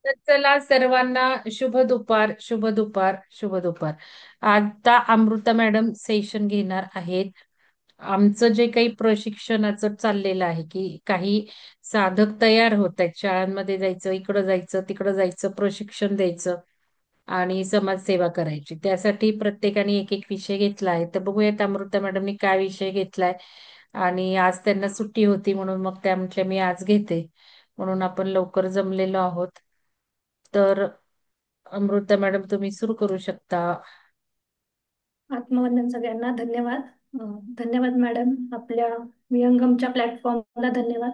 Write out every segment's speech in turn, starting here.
तर चला सर्वांना शुभ दुपार, शुभ दुपार, शुभ दुपार. आता अमृता मॅडम सेशन घेणार आहेत. आमचं जे काही प्रशिक्षणाचं चाललेलं आहे की काही साधक तयार होत आहेत, शाळांमध्ये जायचं, इकडं जायचं, तिकडं जायचं, प्रशिक्षण द्यायचं आणि समाजसेवा करायची. त्यासाठी प्रत्येकाने एक एक विषय घेतला आहे. तर बघूयात अमृता मॅडमनी काय विषय घेतलाय. आणि आज त्यांना सुट्टी होती म्हणून मग त्या म्हटल्या मी आज घेते. म्हणून आपण लवकर जमलेलो आहोत. तर अमृता मॅडम तुम्ही सुरू करू शकता. आत्मवंदन सगळ्यांना धन्यवाद. धन्यवाद मॅडम, आपल्या विहंगमच्या प्लॅटफॉर्मला धन्यवाद.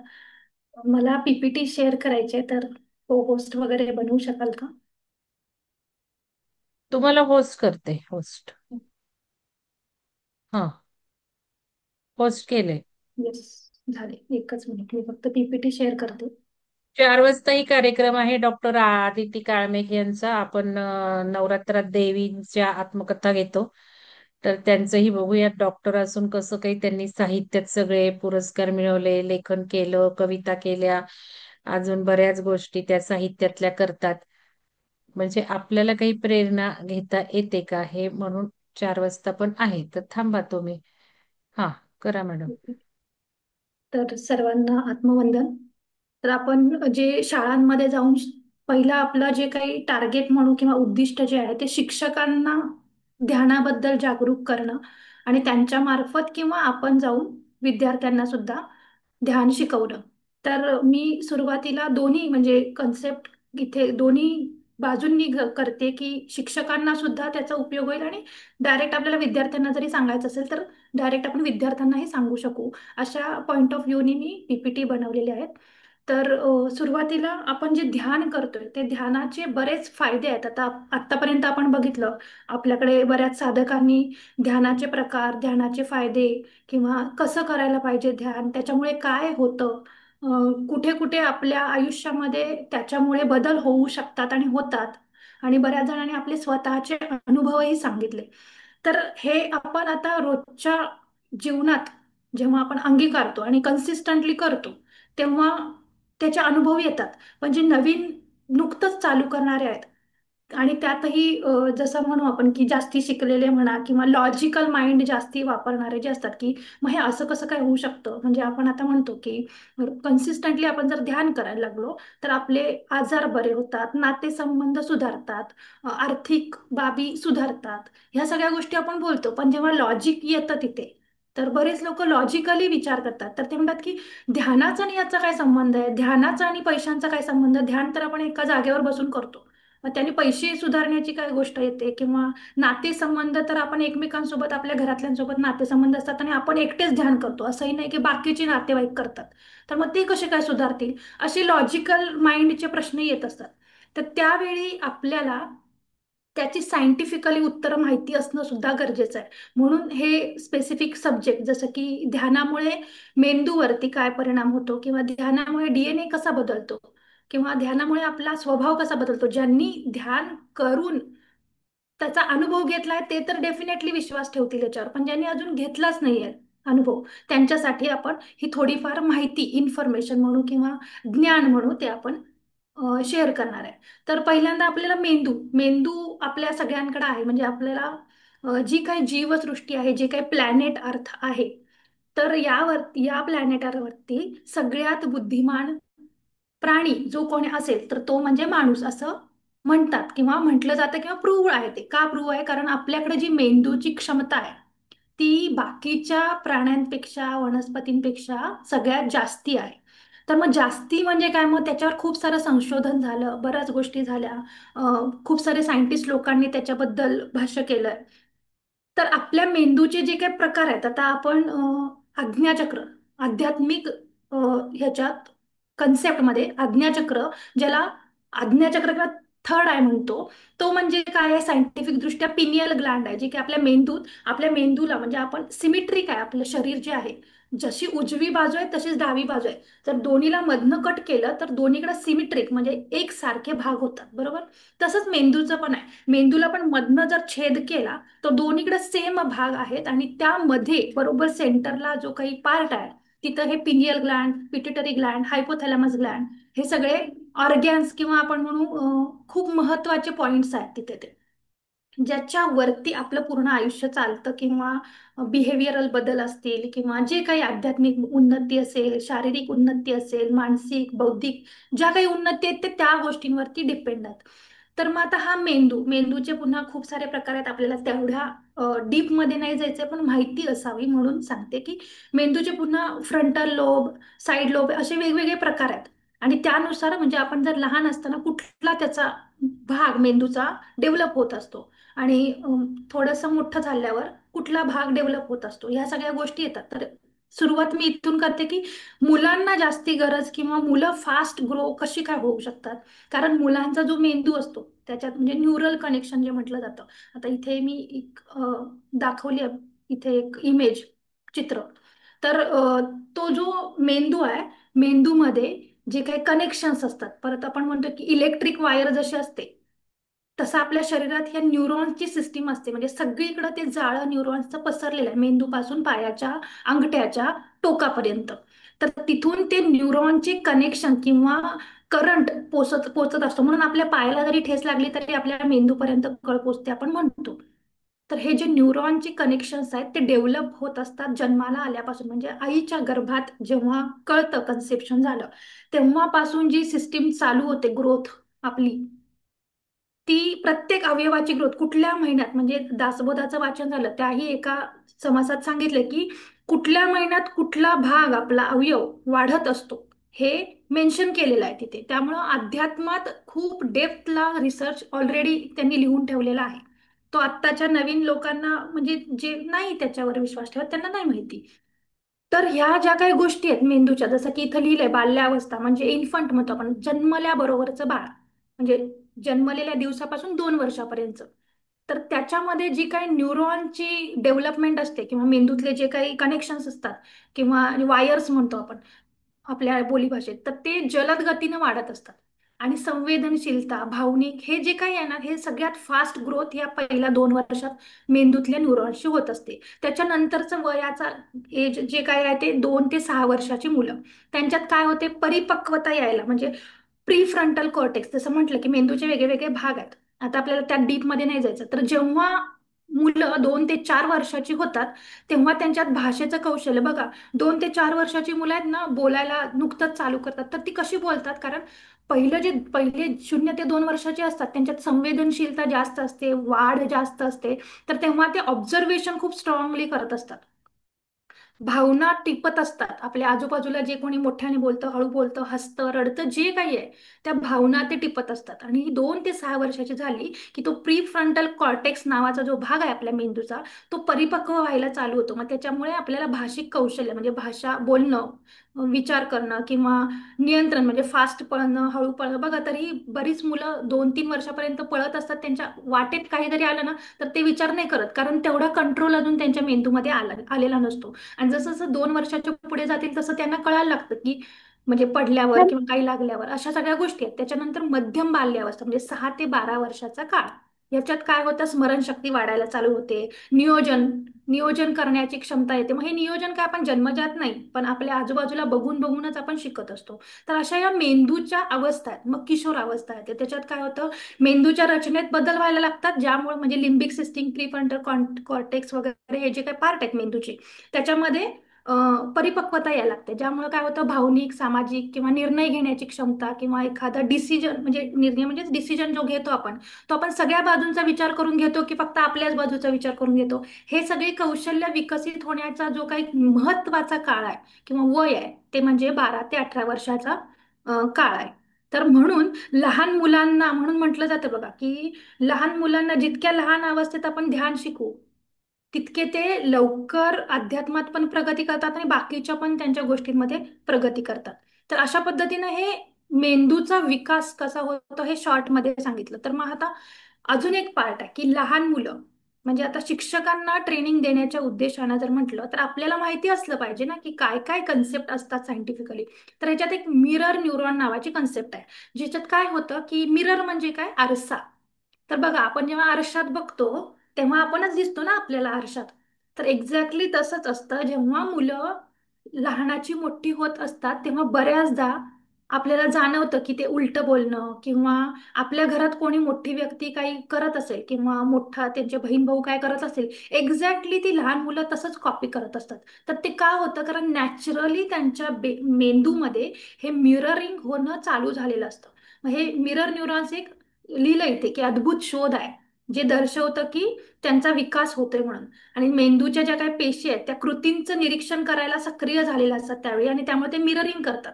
मला पीपीटी शेअर करायचे, तर को होस्ट वगैरे बनवू शकाल का? तुम्हाला होस्ट करते, होस्ट. हा, होस्ट केले. येस, झाले. एकच मिनिट, मी फक्त पीपीटी शेअर करते. 4 वाजता ही कार्यक्रम आहे डॉक्टर आदिती काळमेघ यांचा. आपण नवरात्रात देवींच्या आत्मकथा घेतो. तर त्यांचंही बघूयात. डॉक्टर असून कसं काही त्यांनी साहित्यात सगळे पुरस्कार मिळवले, लेखन केलं, कविता केल्या, अजून बऱ्याच गोष्टी त्या साहित्यातल्या करतात. म्हणजे आपल्याला काही प्रेरणा घेता येते का हे म्हणून 4 वाजता पण आहे. तर थांबा तुम्ही. हा, करा मॅडम. तर सर्वांना आत्मवंदन. तर आपण जे शाळांमध्ये जाऊन पहिला आपलं जे काही टार्गेट म्हणू किंवा उद्दिष्ट जे आहे ते शिक्षकांना ध्यानाबद्दल जागरूक करणं आणि त्यांच्या मार्फत किंवा आपण जाऊन विद्यार्थ्यांना सुद्धा ध्यान शिकवलं. तर मी सुरुवातीला दोन्ही म्हणजे कन्सेप्ट इथे दोन्ही बाजूंनी करते की शिक्षकांना सुद्धा त्याचा उपयोग होईल आणि डायरेक्ट आपल्याला विद्यार्थ्यांना जरी सांगायचं असेल तर डायरेक्ट आपण विद्यार्थ्यांनाही सांगू शकू, अशा पॉइंट ऑफ व्ह्यूनी मी पीपीटी बनवलेले आहेत. तर सुरुवातीला आपण जे ध्यान करतोय ते ध्यानाचे बरेच फायदे आहेत. आतापर्यंत आपण बघितलं, आपल्याकडे बऱ्याच साधकांनी ध्यानाचे प्रकार, ध्यानाचे फायदे किंवा कसं करायला पाहिजे ध्यान, त्याच्यामुळे काय होतं, कुठे कुठे आपल्या आयुष्यामध्ये त्याच्यामुळे बदल होऊ शकतात आणि होतात, आणि बऱ्याच जणांनी आपले स्वतःचे अनुभवही सांगितले. तर हे आपण आता रोजच्या जीवनात जेव्हा आपण अंगीकारतो आणि कन्सिस्टंटली करतो तेव्हा त्याचे अनुभव येतात. पण जे नवीन नुकतंच चालू करणारे आहेत आणि त्यातही जसं म्हणू आपण की जास्ती शिकलेले म्हणा किंवा लॉजिकल माइंड जास्ती वापरणारे जे असतात की मग हे असं कसं काय होऊ शकतं, म्हणजे आपण आता म्हणतो की कन्सिस्टंटली आपण जर ध्यान करायला लागलो तर आपले आजार बरे होतात, नातेसंबंध सुधारतात, आर्थिक बाबी सुधारतात. ह्या सगळ्या गोष्टी आपण बोलतो, पण जेव्हा लॉजिक येतं तिथे तर बरेच लोक लॉजिकली विचार करतात. तर ते म्हणतात की ध्यानाचा आणि याचा काय संबंध आहे, ध्यानाचा आणि पैशांचा काय संबंध, ध्यान तर आपण एका जागेवर बसून करतो, मग त्यांनी पैसे सुधारण्याची काय गोष्ट येते, किंवा नातेसंबंध तर आपण एकमेकांसोबत आपल्या घरातल्यांसोबत नातेसंबंध असतात आणि आपण एकटेच ध्यान करतो, असंही नाही की बाकीचे नातेवाईक करतात, तर मग ते कसे काय सुधारतील, असे लॉजिकल माइंडचे प्रश्न येत असतात. तर त्यावेळी आपल्याला त्याची सायंटिफिकली उत्तरं माहिती असणं सुद्धा गरजेचं आहे. म्हणून हे स्पेसिफिक सब्जेक्ट जसं की ध्यानामुळे मेंदूवरती काय परिणाम होतो, किंवा ध्यानामुळे डीएनए कसा बदलतो, किंवा ध्यानामुळे आपला स्वभाव कसा बदलतो, ज्यांनी ध्यान करून त्याचा अनुभव घेतलाय ते तर डेफिनेटली विश्वास ठेवतील याच्यावर, पण ज्यांनी अजून घेतलाच नाहीये अनुभव, त्यांच्यासाठी आपण ही थोडीफार माहिती, इन्फॉर्मेशन म्हणू किंवा ज्ञान म्हणू, ते आपण शेअर करणार आहे. तर पहिल्यांदा आपल्याला मेंदू मेंदू आपल्या सगळ्यांकडे आहे, म्हणजे आपल्याला जी काही जीवसृष्टी आहे, जे काही प्लॅनेट अर्थ आहे, तर या प्लॅनेटवरती सगळ्यात बुद्धिमान प्राणी जो कोणी असेल तर तो म्हणजे माणूस, असं म्हणतात किंवा म्हटलं जातं, किंवा प्रूव्ह आहे. ते का प्रूव्ह आहे, कारण आपल्याकडे जी मेंदूची क्षमता आहे ती बाकीच्या प्राण्यांपेक्षा, वनस्पतींपेक्षा सगळ्यात जास्ती आहे. तर मग जास्ती म्हणजे काय, मग त्याच्यावर खूप सारं संशोधन झालं, बऱ्याच गोष्टी झाल्या, खूप सारे सायंटिस्ट लोकांनी त्याच्याबद्दल भाष्य केलंय. तर आपल्या मेंदूचे जे काही प्रकार आहेत, आता आपण आज्ञाचक्र, आध्यात्मिक ह्याच्यात कन्सेप्टमध्ये आज्ञाचक्र, ज्याला आज्ञाचक्र किंवा थर्ड आय म्हणतो, तो म्हणजे काय आहे, सायंटिफिक दृष्ट्या पिनियल ग्लँड आहे, जी की आपल्या मेंदूला, म्हणजे आपण सिमेट्रिक आहे आपलं शरीर जे आहे, जशी उजवी बाजू आहे तशीच डावी बाजू आहे. जर दोन्हीला मधनं कट केलं तर दोन्हीकडे सिमेट्रिक म्हणजे एक सारखे भाग होतात, बरोबर. तसंच मेंदूचं पण आहे. मेंदूला पण मधनं जर छेद केला तर दोन्हीकडे सेम भाग आहेत, आणि त्यामध्ये बरोबर सेंटरला जो काही पार्ट आहे तिथं हे pineal Gland, pituitary Gland, hypothalamus Gland, हे सगळे ऑर्गॅन्स किंवा आपण म्हणू खूप महत्वाचे पॉइंट्स आहेत तिथे ते, ज्याच्यावरती आपलं पूर्ण आयुष्य चालतं, किंवा बिहेवियरल बदल असतील, किंवा जे काही आध्यात्मिक उन्नती असेल, शारीरिक उन्नती असेल, मानसिक बौद्धिक ज्या काही उन्नती आहेत ते त्या गोष्टींवरती डिपेंड आहेत. तर मग आता हा मेंदूचे पुन्हा खूप सारे प्रकार आहेत, आपल्याला तेवढ्या डीप मध्ये नाही जायचंय, पण माहिती असावी म्हणून सांगते की मेंदूचे पुन्हा फ्रंटल लोब, साइड लोब असे वेगवेगळे प्रकार आहेत. आणि त्यानुसार म्हणजे आपण जर लहान असताना कुठला त्याचा भाग मेंदूचा डेव्हलप होत असतो, आणि थोडंसं मोठं झाल्यावर कुठला भाग डेव्हलप होत असतो, ह्या सगळ्या गोष्टी येतात. तर सुरुवात मी इथून करते की मुलांना जास्ती गरज, किंवा मुलं फास्ट ग्रो कशी काय होऊ शकतात. कारण मुलांचा जो मेंदू असतो त्याच्यात म्हणजे न्यूरल कनेक्शन जे म्हटलं जातं. आता इथे मी एक दाखवली आहे, इथे एक इमेज, चित्र. तर तो जो मेंदू आहे, मेंदूमध्ये जे काही कनेक्शन्स असतात, परत आपण म्हणतो की इलेक्ट्रिक वायर जशी असते, तसं आपल्या शरीरात ह्या न्यूरॉन्सची सिस्टीम असते. म्हणजे सगळीकडे ते जाळं न्यूरॉन्सचं पसरलेलं आहे, मेंदूपासून पायाच्या अंगठ्याच्या टोकापर्यंत. तर तिथून ते न्यूरॉनचे कनेक्शन किंवा करंट पोचत पोचत असतो, म्हणून आपल्या पायाला जरी ठेस लागली तरी आपल्या मेंदूपर्यंत कळ पोचते आपण म्हणतो. तर हे जे न्यूरॉनचे कनेक्शन्स आहेत ते डेव्हलप होत असतात जन्माला आल्यापासून, म्हणजे आईच्या गर्भात जेव्हा कळतं, कन्सेप्शन झालं, तेव्हापासून जी सिस्टीम चालू होते ग्रोथ आपली, ती प्रत्येक अवयवाची ग्रोथ कुठल्या महिन्यात, म्हणजे दासबोधाचं वाचन झालं त्याही एका समासात सांगितलं की कुठल्या महिन्यात कुठला भाग आपला अवयव वाढत असतो, हे मेन्शन केलेलं आहे तिथे. त्यामुळं अध्यात्मात खूप डेप्थला रिसर्च ऑलरेडी त्यांनी लिहून ठेवलेला आहे. तो आत्ताच्या नवीन लोकांना, म्हणजे जे नाही त्याच्यावर विश्वास ठेवत, त्यांना नाही माहिती. तर ह्या ज्या काही गोष्टी आहेत मेंदूच्या, जसं की इथं लिहिलंय बाल्यावस्था, म्हणजे इन्फंट म्हणतो आपण, जन्मल्याबरोबरचं बाळ, म्हणजे जन्मलेल्या दिवसापासून 2 वर्षापर्यंत. तर त्याच्यामध्ये जी काही न्यूरॉनची डेव्हलपमेंट असते, किंवा मेंदूतले जे काही कनेक्शन्स असतात, किंवा वायर्स म्हणतो आपण आपल्या बोलीभाषेत, तर ते जलद गतीनं वाढत असतात. आणि संवेदनशीलता, भावनिक, हे जे काही आहे ना, हे सगळ्यात फास्ट ग्रोथ या पहिल्या 2 वर्षात मेंदूतल्या न्यूरॉन्सची होत असते. त्याच्यानंतरचं वयाचा एज जे काय आहे ते 2 ते 6 वर्षाची मुलं, त्यांच्यात काय होते, परिपक्वता यायला, म्हणजे प्री फ्रंटल कॉर्टेक्स, जसं म्हटलं की मेंदूचे वेगळे वेगळे भाग आहेत. आता आपल्याला त्या डीप मध्ये नाही जायचं, तर जेव्हा मुलं 2 ते 4 वर्षाची होतात, तेव्हा त्यांच्यात भाषेचं कौशल्य बघा. 2 ते 4 वर्षाची मुलं आहेत ना, बोलायला नुकतंच चालू करतात, तर ती कशी बोलतात, कारण पहिले 0 ते 2 वर्षाचे असतात, त्यांच्यात संवेदनशीलता जास्त असते, वाढ जास्त असते. तर तेव्हा ते ऑब्झर्वेशन खूप स्ट्रॉंगली करत असतात, भावना टिपत असतात. आपल्या आजूबाजूला जे कोणी मोठ्याने बोलतं, हळू बोलतं, हसतं, रडतं, जे काही आहे त्या भावना ते टिपत असतात. आणि ही 2 ते 6 वर्षाची झाली की तो प्री फ्रंटल कॉर्टेक्स नावाचा जो भाग आहे आपल्या मेंदूचा, तो परिपक्व व्हायला चालू होतो. मग त्याच्यामुळे आपल्याला भाषिक कौशल्य, म्हणजे भाषा बोलणं, विचार करणं, किंवा नियंत्रण, म्हणजे फास्ट पळणं, हळू पळणं. बघा, तरी बरीच मुलं 2-3 वर्षापर्यंत पळत असतात, त्यांच्या वाटेत काही जरी आलं ना तर ते विचार नाही करत, कारण तेवढा कंट्रोल अजून त्यांच्या मेंदूमध्ये आलेला नसतो. आणि जसं जसं 2 वर्षाच्या पुढे जातील तसं त्यांना कळायला लागतं की, म्हणजे पडल्यावर किंवा काही लागल्यावर अशा सगळ्या गोष्टी आहेत. त्याच्यानंतर मध्यम बाल्यावस्था, म्हणजे 6 ते 12 वर्षाचा काळ, याच्यात काय होतं, स्मरणशक्ती वाढायला चालू होते, नियोजन नियोजन करण्याची क्षमता येते. मग हे नियोजन काय आपण जन्मजात नाही, पण आपल्या आजूबाजूला बघून बघूनच आपण शिकत असतो. तर अशा या मेंदूच्या अवस्था आहेत. मग किशोर अवस्था आहे, त्याच्यात काय होतं, मेंदूच्या रचनेत बदल व्हायला लागतात, ज्यामुळे म्हणजे लिम्बिक सिस्टीम, प्रीफ्रंटल कॉर्टेक्स वगैरे हे जे काही पार्ट आहेत मेंदूचे, त्याच्यामध्ये परिपक्वता यायला लागते. ज्यामुळे काय होतं, भावनिक, सामाजिक, किंवा निर्णय घेण्याची क्षमता, किंवा एखादा डिसिजन, म्हणजे निर्णय म्हणजे डिसिजन जो घेतो आपण, तो आपण सगळ्या बाजूंचा विचार करून घेतो की फक्त आपल्याच बाजूचा विचार करून घेतो, हे सगळे कौशल्य विकसित होण्याचा जो काही महत्वाचा काळ आहे किंवा वय आहे, ते म्हणजे 12 ते 18 वर्षाचा काळ आहे. तर म्हणून लहान मुलांना, म्हणून म्हटलं जातं बघा की लहान मुलांना जितक्या लहान अवस्थेत आपण ध्यान शिकू, तितके ते लवकर अध्यात्मात पण प्रगती करतात आणि बाकीच्या पण त्यांच्या गोष्टींमध्ये प्रगती करतात. तर अशा पद्धतीने हे मेंदूचा विकास कसा होतो हे शॉर्ट मध्ये सांगितलं. तर मग आता अजून एक पार्ट आहे की लहान मुलं, म्हणजे आता शिक्षकांना ट्रेनिंग देण्याच्या उद्देशानं जर म्हटलं तर आपल्याला माहिती असलं पाहिजे ना की काय काय कन्सेप्ट असतात सायंटिफिकली. तर ह्याच्यात एक मिरर न्यूरॉन नावाची कन्सेप्ट आहे, ज्याच्यात काय होतं की मिरर म्हणजे काय, आरसा. तर बघा, आपण जेव्हा आरशात बघतो तेव्हा आपणच दिसतो ना आपल्याला आरशात. तर एक्झॅक्टली तसंच असतं, जेव्हा मुलं लहानाची मोठी होत असतात तेव्हा बऱ्याचदा आपल्याला जाणवतं की ते उलटं बोलणं, किंवा आपल्या घरात कोणी मोठी व्यक्ती काही करत असेल किंवा मोठा त्यांचे बहीण भाऊ काय करत असेल, एक्झॅक्टली ती लहान मुलं तसंच कॉपी करत असतात. तर ते का होतं? कारण नॅचरली त्यांच्या मेंदूमध्ये हे मिररिंग होणं चालू झालेलं असतं. मग हे मिरर न्यूरॉन्स एक लिहिलं इथे की अद्भुत शोध आहे, जे दर्शवतं की त्यांचा विकास होतोय म्हणून. आणि मेंदूच्या ज्या काही पेशी आहेत त्या कृतींचं निरीक्षण करायला सक्रिय झालेल्या असतात त्यावेळी, आणि त्यामुळे ते मिररिंग करतात.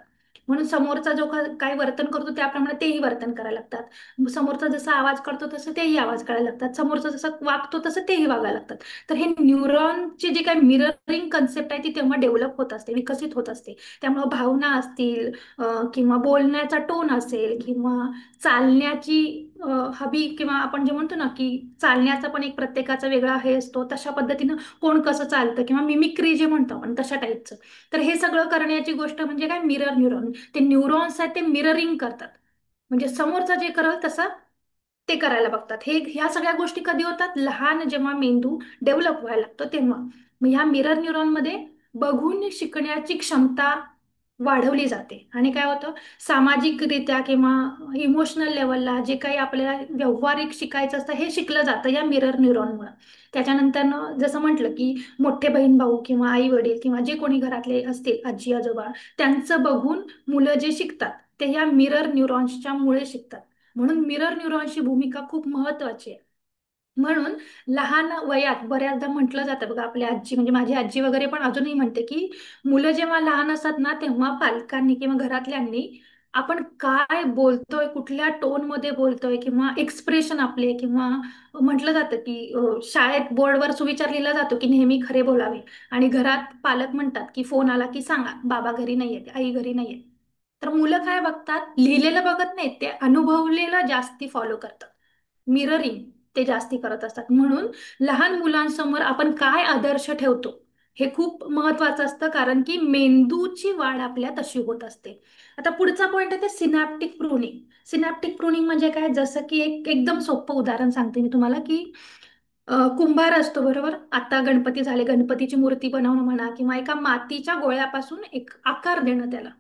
म्हणून समोरचा जो काही वर्तन करतो त्याप्रमाणे तेही वर्तन करायला लागतात. समोरचा जसा आवाज करतो तसं तेही आवाज करायला लागतात. समोरचा जसं वागतो तसं तेही वागायला लागतात. तर हे न्यूरॉनची जी काही मिररिंग कन्सेप्ट आहे ती तेव्हा डेव्हलप होत असते, विकसित होत असते. त्यामुळे भावना असतील, किंवा बोलण्याचा टोन असेल, किंवा चालण्याची हवी, किंवा आपण जे म्हणतो ना की चालण्याचा पण एक प्रत्येकाचा वेगळा हे असतो, तशा पद्धतीनं कोण कसं चालतं, किंवा मिमिक्री जे म्हणतो आपण तशा टाईपचं. तर हे सगळं करण्याची गोष्ट म्हणजे काय, मिरर न्यूरॉन. ते न्यूरॉन्स आहेत ते मिररिंग करतात, म्हणजे समोरचा जे करल तसं ते करायला बघतात. ह्या सगळ्या गोष्टी कधी होतात? लहान जेव्हा मेंदू डेव्हलप व्हायला लागतो तेव्हा. मग ह्या मिरर न्यूरॉन मध्ये बघून शिकण्याची क्षमता वाढवली जाते. आणि काय होतं, सामाजिकरित्या किंवा इमोशनल लेवलला जे काही आपल्याला व्यावहारिक शिकायचं असतं हे शिकलं जातं या मिरर न्यूरॉनमुळे. त्याच्यानंतर जसं म्हटलं की मोठे बहीण भाऊ किंवा आई वडील किंवा जे कोणी घरातले असतील, आजी आजोबा, त्यांचं बघून मुलं जे शिकतात ते या मिरर न्यूरॉन्सच्या मुळे शिकतात. म्हणून मिरर न्यूरॉन्सची भूमिका खूप महत्वाची आहे. म्हणून लहान वयात बऱ्याचदा म्हटलं जातं बघा, आपली आजी म्हणजे माझी आजी वगैरे पण अजूनही म्हणते की मुलं जेव्हा लहान असतात ना तेव्हा पालकांनी किंवा घरातल्यांनी आपण काय बोलतोय, कुठल्या टोन मध्ये बोलतोय, किंवा एक्सप्रेशन आपले, किंवा म्हटलं जातं की शाळेत बोर्डवर सुविचार लिहिला जातो की नेहमी खरे बोलावे. आणि घरात पालक म्हणतात की फोन आला की सांगा बाबा घरी नाहीयेत, आई घरी नाहीयेत. तर मुलं काय बघतात? लिहिलेलं बघत नाहीत, ते अनुभवलेलं जास्ती फॉलो करतात. मिररिंग ते जास्ती करत असतात. म्हणून लहान मुलांसमोर आपण काय आदर्श ठेवतो हे खूप महत्वाचं असतं, कारण की मेंदूची वाढ आपल्या तशी होत असते. आता पुढचा पॉइंट आहे ते सिनॅप्टिक प्रूनिंग. सिनॅप्टिक प्रूनिंग म्हणजे काय? जसं की एक एकदम सोपं उदाहरण सांगते मी तुम्हाला की कुंभार असतो बरोबर. आता गणपती झाले, गणपतीची मूर्ती बनवणं म्हणा, किंवा एका मातीच्या गोळ्यापासून एक आकार देणं त्याला,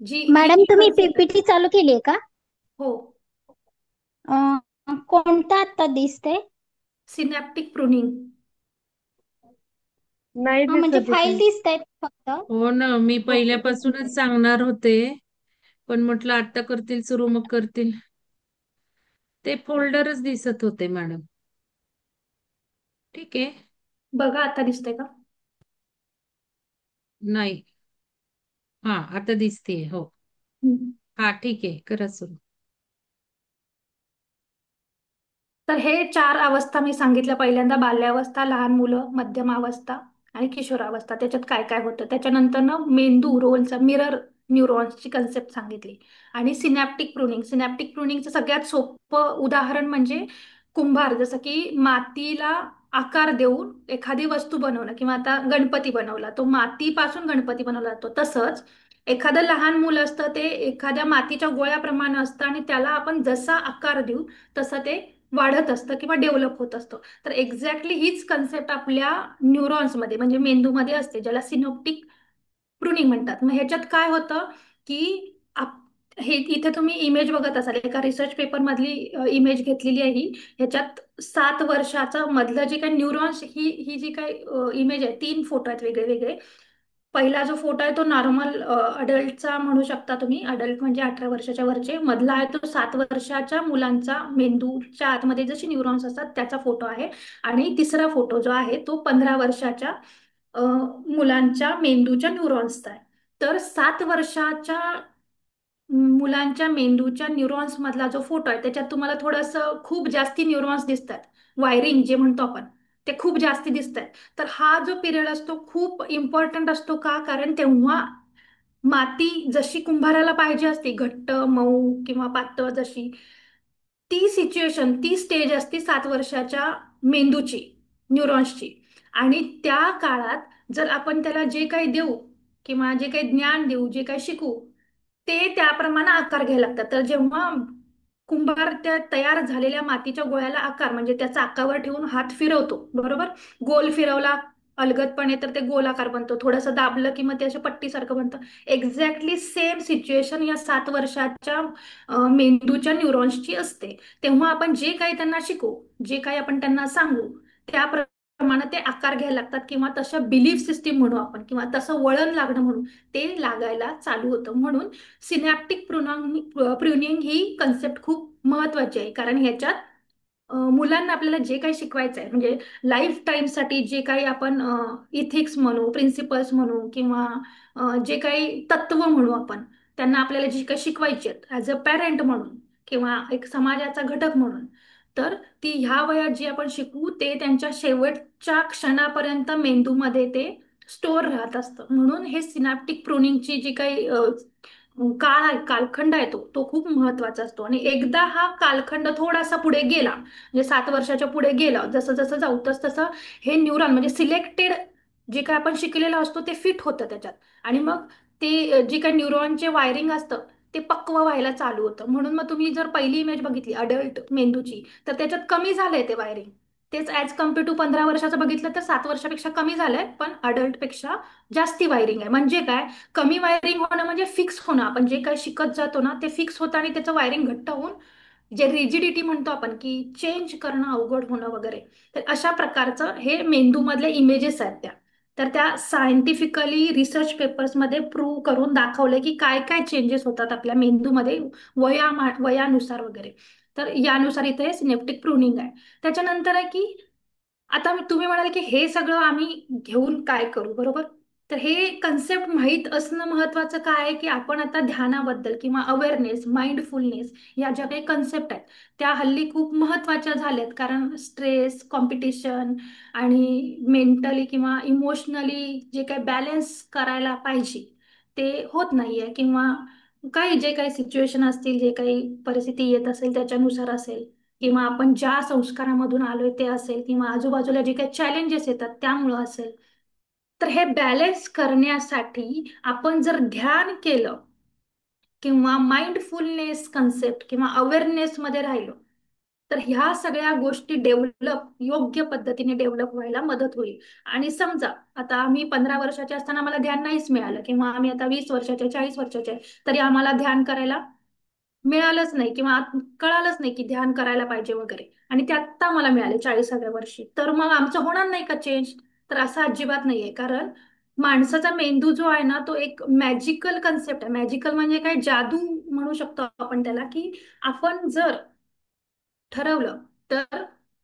जी ही मॅडम जी तुम्ही कन्सेप्ट आहे. पीपीटी चालू केली आहे का? हो. कोणता आता दिसते? Synaptic pruning. नाही म्हणजे दिसत फाईल इथे. दिसत आहेत फक्त. हो ना, मी ओके. पहिल्यापासूनच सांगणार होते, पण म्हटलं आता करतील सुरू मग करतील. ते फोल्डरच दिसत होते मॅडम. ठीक आहे. बघा आता दिसतंय का? नाही. हा, आता दिसतीये. हो. हम्म. हा, ठीक आहे, करा सुरू. तर हे चार अवस्था मी सांगितल्या पहिल्यांदा: बाल्यावस्था, लहान मुलं, मध्यमावस्था आणि किशोरावस्था. त्याच्यात काय काय होतं त्याच्यानंतर ना मेंदू रोलचा मिरर न्यूरॉन्सची कन्सेप्ट सांगितली. आणि सिनॅप्टिक प्रुनिंग. सिनॅप्टिक प्रुनिंगचं सगळ्यात सोपं उदाहरण म्हणजे कुंभार, जसं की मातीला आकार देऊन एखादी वस्तू बनवणं, किंवा आता गणपती बनवला तो मातीपासून गणपती बनवला जातो, तसंच एखादं लहान मुलं असतं ते एखाद्या मातीच्या गोळ्याप्रमाणे असतं, आणि त्याला आपण जसा आकार देऊ तसं ते वाढत असतं किंवा डेव्हलप होत असतं. तर एक्झॅक्टली हीच कन्सेप्ट आपल्या न्यूरॉन्समध्ये म्हणजे मेंदूमध्ये असते, ज्याला सिनोप्टिक प्रुनिंग म्हणतात. मग ह्याच्यात काय होतं की हे इथे तुम्ही इमेज बघत असाल, एका रिसर्च पेपर मधली इमेज घेतलेली आहे ही. ह्याच्यात 7 वर्षाचा मधलं जे काही न्यूरॉन्स, ही ही जी काही इमेज आहे, 3 फोटो आहेत वेगळे वेगळे. पहिला जो फोटो आहे तो नॉर्मल अडल्टचा म्हणू शकता तुम्ही, अडल्ट म्हणजे 18 वर्षाच्या वरचे. मधला आहे तो 7 वर्षाच्या मुलांचा, मेंदूच्या आतमध्ये जसे न्यूरॉन्स असतात त्याचा फोटो आहे. आणि तिसरा फोटो जो आहे तो 15 वर्षाच्या मुलांच्या मेंदूच्या न्यूरॉन्सचा आहे. तर 7 वर्षाच्या मुलांच्या मेंदूच्या न्यूरॉन्स मधला जो फोटो आहे त्याच्यात तुम्हाला थोडंसं खूप जास्ती न्यूरॉन्स दिसतात. वायरिंग जे म्हणतो आपण, ते खूप जास्ती दिसत आहेत. तर हा जो पिरियड असतो खूप इम्पॉर्टंट असतो. का? कारण तेव्हा माती जशी कुंभाराला पाहिजे असते, घट्ट मऊ किंवा पातळ जशी, ती सिच्युएशन, ती स्टेज असते 7 वर्षाच्या मेंदूची, न्यूरॉन्सची. आणि त्या काळात जर आपण त्याला जे काही देऊ किंवा जे काही ज्ञान देऊ, जे काही शिकू, ते त्याप्रमाणे आकार घ्यायला लागतात. तर जेव्हा कुंभार त्या तयार झालेल्या मातीच्या गोळ्याला आकार म्हणजे त्या चाकावर ठेवून हात फिरवतो बरोबर, गोल फिरवला अलगदपणे तर ते गोलाकार बनतं, थोडंसं दाबलं की मग ते असं पट्टीसारखं बनतं. एक्झॅक्टली सेम सिच्युएशन या 7 वर्षाच्या मेंदूच्या न्यूरॉन्सची असते. तेव्हा आपण जे काही त्यांना शिकवू, जे काही आपण त्यांना सांगू, त्याप्रमाणे ते आकार घ्यायला लागतात किंवा तसं बिलीफ सिस्टीम म्हणू आपण किंवा तसं वळण लागणं म्हणून ते लागायला चालू होतं. म्हणून सिनॅप्टिक प्रुनिंग ही कन्सेप्ट खूप महत्वाची आहे, कारण ह्याच्यात मुलांना आपल्याला जे काही शिकवायचं आहे म्हणजे लाईफ टाईमसाठी जे काही आपण इथिक्स म्हणू, प्रिन्सिपल्स म्हणू किंवा जे काही तत्व म्हणू आपण, त्यांना आपल्याला जी काही शिकवायची आहेत ॲज अ पॅरेंट म्हणून किंवा एक समाजाचा घटक म्हणून, तर ती ह्या वयात जी आपण शिकवू ते त्यांच्या शेवटच्या क्षणापर्यंत मेंदूमध्ये ते स्टोअर राहत असतं. म्हणून हे सिनॅप्टिक प्रुनिंगची जी काही काळ आहे, कालखंड आहे, तो तो खूप महत्वाचा असतो. आणि एकदा हा कालखंड थोडासा पुढे गेला म्हणजे 7 वर्षाच्या पुढे गेला, जसं जसं जाऊ तस तसं हे न्यूरॉन म्हणजे सिलेक्टेड जे काय आपण शिकलेलं असतो ते फिट होतं त्याच्यात. आणि मग ते जे काही न्यूरॉनचे वायरिंग असतं ते पक्व व्हायला चालू होतं. म्हणून मग तुम्ही जर पहिली इमेज बघितली अडल्ट मेंदूची, तर त्याच्यात कमी झालंय ते वायरिंग. तेच ॲज कम्पेअर टू 15 वर्षाचं बघितलं तर 7 वर्षापेक्षा कमी झालंय, पण अडल्ट पेक्षा जास्ती वायरिंग आहे. म्हणजे काय, कमी वायरिंग होणं म्हणजे फिक्स होणं. आपण जे काही शिकत जातो ना ते फिक्स होतं आणि त्याचं वायरिंग घट्ट होऊन जे रिजिडिटी म्हणतो आपण की चेंज करणं अवघड होणं वगैरे, तर अशा प्रकारचं हे मेंदूमधले इमेजेस आहेत त्या. तर त्या सायंटिफिकली रिसर्च पेपर्समध्ये प्रूव्ह करून दाखवले की काय काय चेंजेस होतात आपल्या मेंदूमध्ये वयानुसार वगैरे. तर यानुसार इथे सिनेप्टिक प्रूनिंग आहे. त्याच्यानंतर आहे की आता तुम्ही म्हणाले की हे सगळं आम्ही घेऊन काय करू, बरोबर? तर हे कन्सेप्ट माहीत असणं महत्वाचं. काय आहे की आपण आता ध्यानाबद्दल किंवा अवेअरनेस, माइंडफुलनेस या ज्या काही कन्सेप्ट आहेत त्या हल्ली खूप महत्वाच्या झाल्यात, कारण स्ट्रेस, कॉम्पिटिशन आणि मेंटली किंवा इमोशनली जे काही बॅलन्स करायला पाहिजे ते होत नाहीये, किंवा काही जे काही सिच्युएशन असतील, जे काही परिस्थिती येत असेल त्याच्यानुसार असेल, किंवा आपण ज्या संस्कारामधून आलोय ते असेल, किंवा आजूबाजूला जे काही चॅलेंजेस येतात त्यामुळं असेल, तर हे बॅलन्स करण्यासाठी आपण जर ध्यान केलं किंवा माइंडफुलनेस कन्सेप्ट किंवा अवेअरनेस मध्ये राहिलो, तर ह्या सगळ्या गोष्टी डेव्हलप योग्य पद्धतीने डेव्हलप व्हायला मदत होईल. आणि समजा आता आम्ही 15 वर्षाचे असताना आम्हाला ध्यान नाहीच मिळालं, किंवा आम्ही आता 20 वर्षाचे, 40 वर्षाचे, तरी आम्हाला ध्यान करायला मिळालंच नाही किंवा कळालंच नाही की ध्यान करायला पाहिजे वगैरे, आणि ते आत्ता मला मिळाले 40व्या वर्षी, तर मग आमचं होणार नाही का चेंज? तर असं अजिबात नाहीये. कारण माणसाचा मेंदू जो आहे ना तो एक मॅजिकल कन्सेप्ट आहे. मॅजिकल म्हणजे काय, जादू म्हणू शकतो आपण त्याला, की आपण जर ठरवलं तर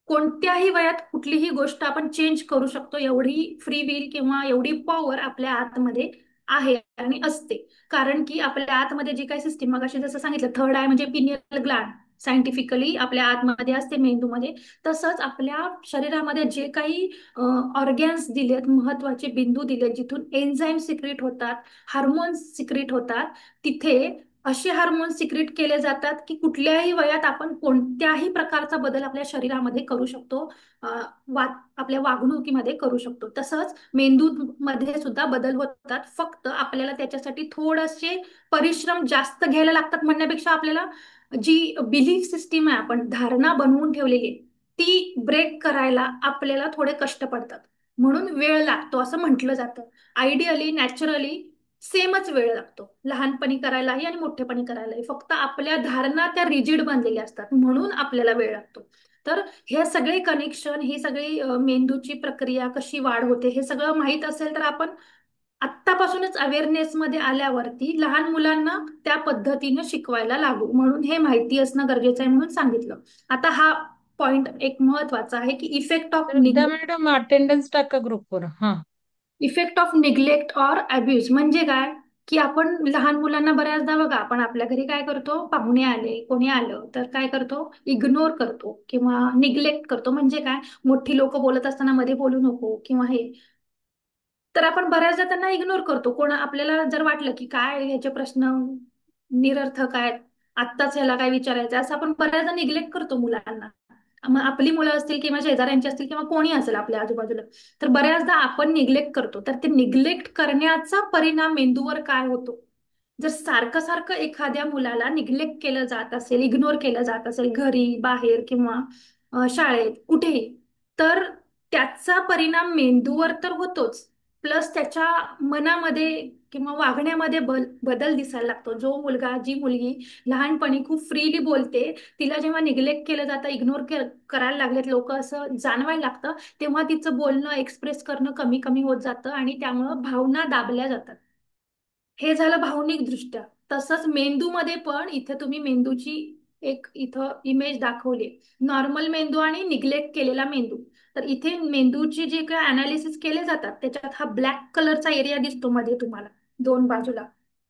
कोणत्याही वयात कुठलीही गोष्ट आपण चेंज करू शकतो. एवढी फ्री विल किंवा एवढी पॉवर आपल्या आतमध्ये आहे आणि असते. कारण की आपल्या आतमध्ये जी काही सिस्टीम, मग जसं सांगितलं, थर्ड आय म्हणजे पिनियल ग्लॅंड सायंटिफिकली आपल्या आतमध्ये असते मेंदूमध्ये. तसंच आपल्या शरीरामध्ये जे काही ऑर्गॅन्स दिलेत, महत्वाचे बिंदू दिलेत, जिथून एन्झाईम सिक्रिट होतात, हार्मोन्स सिक्रिट होतात, तिथे असे हार्मोन्स सिक्रिट केले जातात की कुठल्याही वयात आपण कोणत्याही प्रकारचा बदल आपल्या शरीरामध्ये करू शकतो. अं, वा आपल्या वागणुकीमध्ये करू शकतो. तसंच मेंदूमध्ये सुद्धा बदल होतात, फक्त आपल्याला त्याच्यासाठी थोडेसे परिश्रम जास्त घ्यायला लागतात म्हणण्यापेक्षा आपल्याला जी बिलीफ सिस्टीम आहे, आपण धारणा बनवून ठेवलेली आहे, ती ब्रेक करायला आपल्याला थोडे कष्ट पडतात. म्हणून वेळ लागतो असं म्हटलं जातं. आयडियली, नॅचरली सेमच वेळ लागतो लहानपणी करायलाही आणि मोठेपणी करायलाही, फक्त आपल्या धारणा त्या रिजिड बनलेल्या असतात म्हणून आपल्याला वेळ लागतो. तर हे सगळे कनेक्शन, ही सगळी मेंदूची प्रक्रिया कशी वाढ होते हे सगळं माहीत असेल तर आपण आत्तापासूनच अवेअरनेस मध्ये आल्यावरती लहान मुलांना त्या पद्धतीने शिकवायला लागू. म्हणून हे माहिती असणं गरजेचं आहे म्हणून सांगितलं. आता हा पॉइंट एक महत्वाचा आहे की effect of Shraddha madam attendance टाका ग्रुपवर. हा. Effect of neglect or abuse म्हणजे काय, की आपण लहान मुलांना बऱ्याचदा बघा, आपण आपल्या घरी काय करतो, पाहुणे आले, कोणी आलं तर काय करतो, इग्नोर करतो किंवा निग्लेक्ट करतो. म्हणजे काय, मोठी लोक बोलत असताना मध्ये बोलू नको किंवा हे, तर आपण बऱ्याचदा त्यांना इग्नोर करतो. कोण आपल्याला जर वाटलं की काय ह्याचे प्रश्न निरर्थक आहेत, आत्ताच ह्याला काय विचारायचं, असं आपण बऱ्याचदा निग्लेक्ट करतो मुलांना. मग आपली मुलं असतील किंवा शेजाऱ्यांची असतील किंवा कोणी असेल आपल्या आजूबाजूला, तर बऱ्याचदा आपण निग्लेक्ट करतो. तर ते निग्लेक्ट करण्याचा परिणाम मेंदूवर काय होतो, जर सारखं सारखं एखाद्या मुलाला निग्लेक्ट केलं जात असेल, इग्नोर केलं जात असेल, घरी, बाहेर किंवा शाळेत, कुठेही, तर त्याचा परिणाम मेंदूवर तर होतोच, प्लस त्याच्या मनामध्ये किंवा वागण्यामध्ये बदल दिसायला लागतो. जो मुलगा, जी मुलगी लहानपणी खूप फ्रीली बोलते, तिला जेव्हा निग्लेक्ट केलं जातं, इग्नोर करायला लागलेत लोक असं जाणवायला लागतं, तेव्हा तिचं बोलणं, एक्सप्रेस करणं कमी कमी होत जातं आणि त्यामुळं भावना दाबल्या जातात. हे झालं भावनिक दृष्ट्या. तसंच मेंदूमध्ये पण इथे तुम्ही मेंदूची एक इथं इमेज दाखवली, नॉर्मल मेंदू आणि निग्लेक्ट केलेला मेंदू. तर इथे मेंदूची जे काय अनालिसिस केले जातात त्याच्यात हा ब्लॅक कलरचा एरिया दिसतो मध्ये तुम्हाला दोन बाजूला.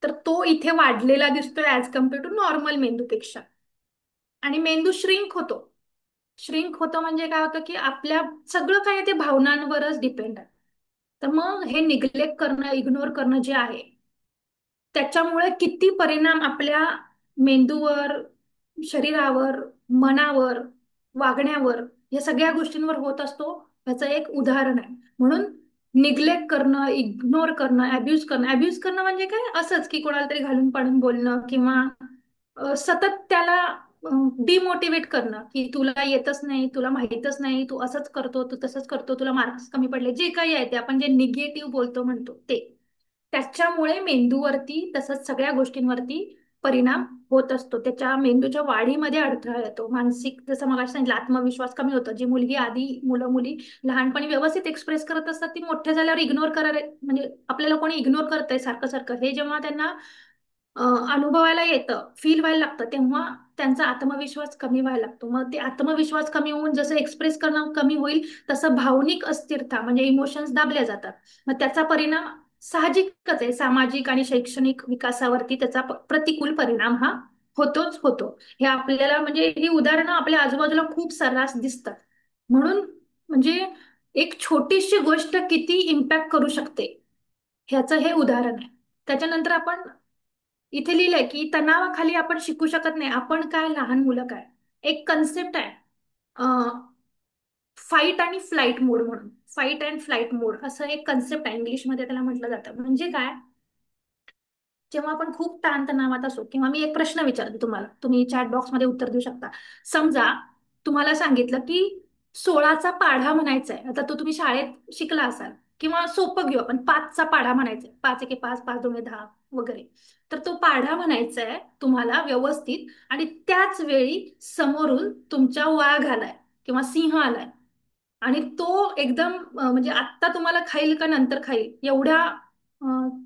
तर तो इथे वाढलेला दिसतोय ऍज कम्पेअर टू नॉर्मल मेंदूपेक्षा. आणि मेंदू श्रिंक होतो. श्रिंक होतं म्हणजे काय होतं की आपल्या सगळं काय ते भावनांवरच डिपेंड आहे. तर मग हे निग्लेक्ट करणं, इग्नोर करणं जे आहे, त्याच्यामुळे किती परिणाम आपल्या मेंदूवर, शरीरावर, मनावर, वागण्यावर, या सगळ्या गोष्टींवर होत असतो, ह्याचं एक उदाहरण आहे. म्हणून निग्लेक्ट करणं, इग्नोर करणं, अब्यूज करणं म्हणजे काय, असंच की कोणाला तरी घालून पाडून बोलणं किंवा सतत त्याला डिमोटिवेट करणं की तुला येतच नाही, तुला माहीतच नाही, तू असंच करतो, तू तसंच करतो, तुला मार्क्स कमी पडले, जे काही आहे ते आपण जे निगेटिव्ह बोलतो म्हणतो ते, त्याच्यामुळे मेंदूवरती तसंच सगळ्या गोष्टींवरती परिणाम होत असतो. त्याच्या मेंदूच्या वाढीमध्ये अडथळा येतो. मानसिक, जसं मग सांगितलं, आत्मविश्वास कमी होतो. जी मुलगी आधी, मुलं मुली लहानपणी व्यवस्थित एक्सप्रेस करत असतात, ती मोठ्या झाल्यावर इग्नोर करायला, म्हणजे आपल्याला कोणी इग्नोर करतंय सारखं सारखं, हे जेव्हा त्यांना अनुभवायला येतं, फील व्हायला लागतं, तेव्हा त्यांचा आत्मविश्वास कमी व्हायला लागतो. मग ते आत्मविश्वास कमी होऊन जसं एक्सप्रेस करणं कमी होईल, तसं भावनिक अस्थिरता म्हणजे इमोशन्स दाबल्या जातात. मग त्याचा परिणाम साहजिकच आहे, सामाजिक आणि शैक्षणिक विकासावरती त्याचा प्रतिकूल परिणाम हा होतोच होतो. हे आपल्याला, म्हणजे ही उदाहरणं आपल्या आजूबाजूला खूप सर्रास दिसतात. म्हणून म्हणजे एक छोटीशी गोष्ट किती इम्पॅक्ट करू शकते, ह्याचं हे उदाहरण आहे. त्याच्यानंतर आपण इथे लिहिलंय की तणावाखाली आपण शिकू शकत नाही. आपण काय, लहान मुलं काय, एक कन्सेप्ट आहे फाईट आणि फ्लाईट मोड म्हणून. फाईट अँड फ्लाईट मोड असं एक कन्सेप्ट आहे, इंग्लिशमध्ये त्याला म्हटलं जातं. म्हणजे काय, जेव्हा आपण खूप ताणतणावात असो, किंवा मी एक प्रश्न विचारते तुम्हाला, तुम्ही चॅट बॉक्समध्ये उत्तर देऊ शकता. समजा तुम्हाला सांगितलं की 16चा पाढा म्हणायचा आहे. आता तो तुम्ही शाळेत शिकला असाल, किंवा सोपं घेऊ आपण, 5चा पाढा म्हणायचा आहे, 5 एके 5, 5 दोन्ही 10 वगैरे. तर तो पाढा म्हणायचा आहे तुम्हाला व्यवस्थित, आणि त्याच वेळी समोरून तुमच्या वाघ आलाय किंवा सिंह आलाय, आणि तो एकदम म्हणजे आत्ता तुम्हाला खाईल का नंतर खाईल एवढ्या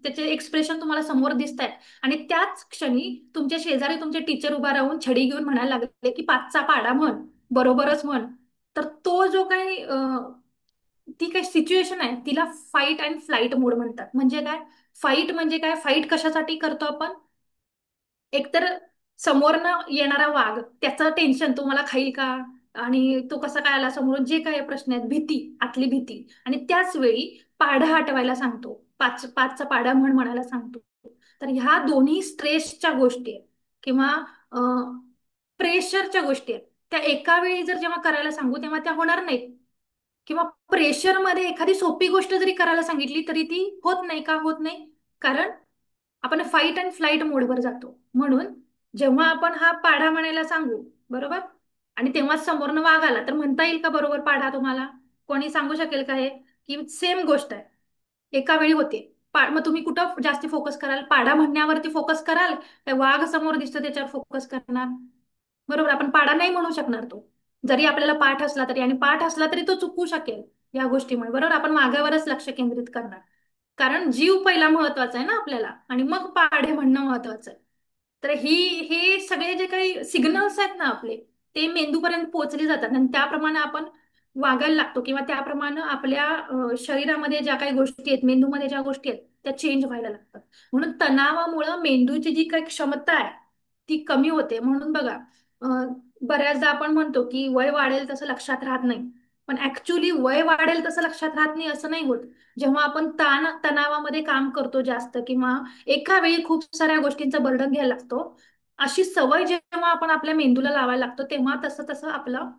त्याचे एक्सप्रेशन तुम्हाला समोर दिसत आहेत. आणि त्याच क्षणी तुमच्या शेजारी तुमचे टीचर उभा राहून छडी घेऊन म्हणायला लागले की 5चा पाढा म्हण, बरोबरच म्हण. तर तो जो काही ती काही सिच्युएशन आहे, तिला फाईट अँड फ्लाईट मोड म्हणतात. म्हणजे काय, फाईट म्हणजे काय, फाईट कशासाठी करतो आपण, एकतर समोरनं येणारा वाघ, त्याचं टेन्शन, तो मला खाईल का, आणि तो कसा काय आला समोरून, जे काही प्रश्न आहेत, भीती, आतली भीती. आणि त्याच वेळी पाढा हटवायला सांगतो, 5चा पाढा म्हणायला सांगतो. तर ह्या दोन्ही स्ट्रेसच्या गोष्टी आहेत किंवा प्रेशरच्या गोष्टी आहेत, त्या एका वेळी जर जेव्हा करायला सांगू तेव्हा त्या होणार नाहीत. किंवा प्रेशरमध्ये एखादी सोपी गोष्ट जरी करायला सांगितली तरी ती होत नाही. का होत नाही, कारण आपण फाईट अँड फ्लाईट मोडवर जातो. म्हणून जेव्हा आपण हा पाढा म्हणायला सांगू, बरोबर, आणि तेव्हा समोरनं वाघ आला, तर म्हणता येईल का बरोबर पाढा तुम्हाला, कोणी सांगू शकेल का हे, की सेम गोष्ट आहे, एका वेळी होते. मग तुम्ही कुठं जास्ती फोकस कराल, पाढा म्हणण्यावरती फोकस कराल, काय वाघ समोर दिसतो त्याच्यावर फोकस करणार. बरोबर, आपण पाढा नाही म्हणू शकणार तो, जरी आपल्याला पाठ असला तरी, आणि पाठ असला तरी तो चुकू शकेल या गोष्टीमुळे. बरोबर, आपण मागावरच लक्ष केंद्रित करणार, कारण जीव पहिला महत्वाचा आहे ना आपल्याला, आणि मग पाढे म्हणणं महत्वाचं आहे. तर हे सगळे जे काही सिग्नल्स आहेत ना आपले, ते मेंदूपर्यंत पोहोचले जातात, आणि त्याप्रमाणे आपण वागायला लागतो, किंवा त्याप्रमाणे आपल्या शरीरामध्ये ज्या काही गोष्टी आहेत, मेंदूमध्ये ज्या गोष्टी आहेत, त्या चेंज व्हायला लागतात. म्हणून तणावामुळं मेंदूची जी काही क्षमता आहे ती कमी होते. म्हणून बघा, बऱ्याचदा आपण म्हणतो की वय वाढेल तसं लक्षात राहत नाही, पण ऍक्च्युली वय वाढेल तसं लक्षात राहत नाही असं नाही होत. जेव्हा आपण तणावामध्ये काम करतो जास्त, किंवा एका वेळी खूप साऱ्या गोष्टींचं बर्डन घ्यायला लागतो, अशी सवय जेव्हा आपण आपल्या मेंदूला लावायला लागतो, तेव्हा तसं तसं आपलं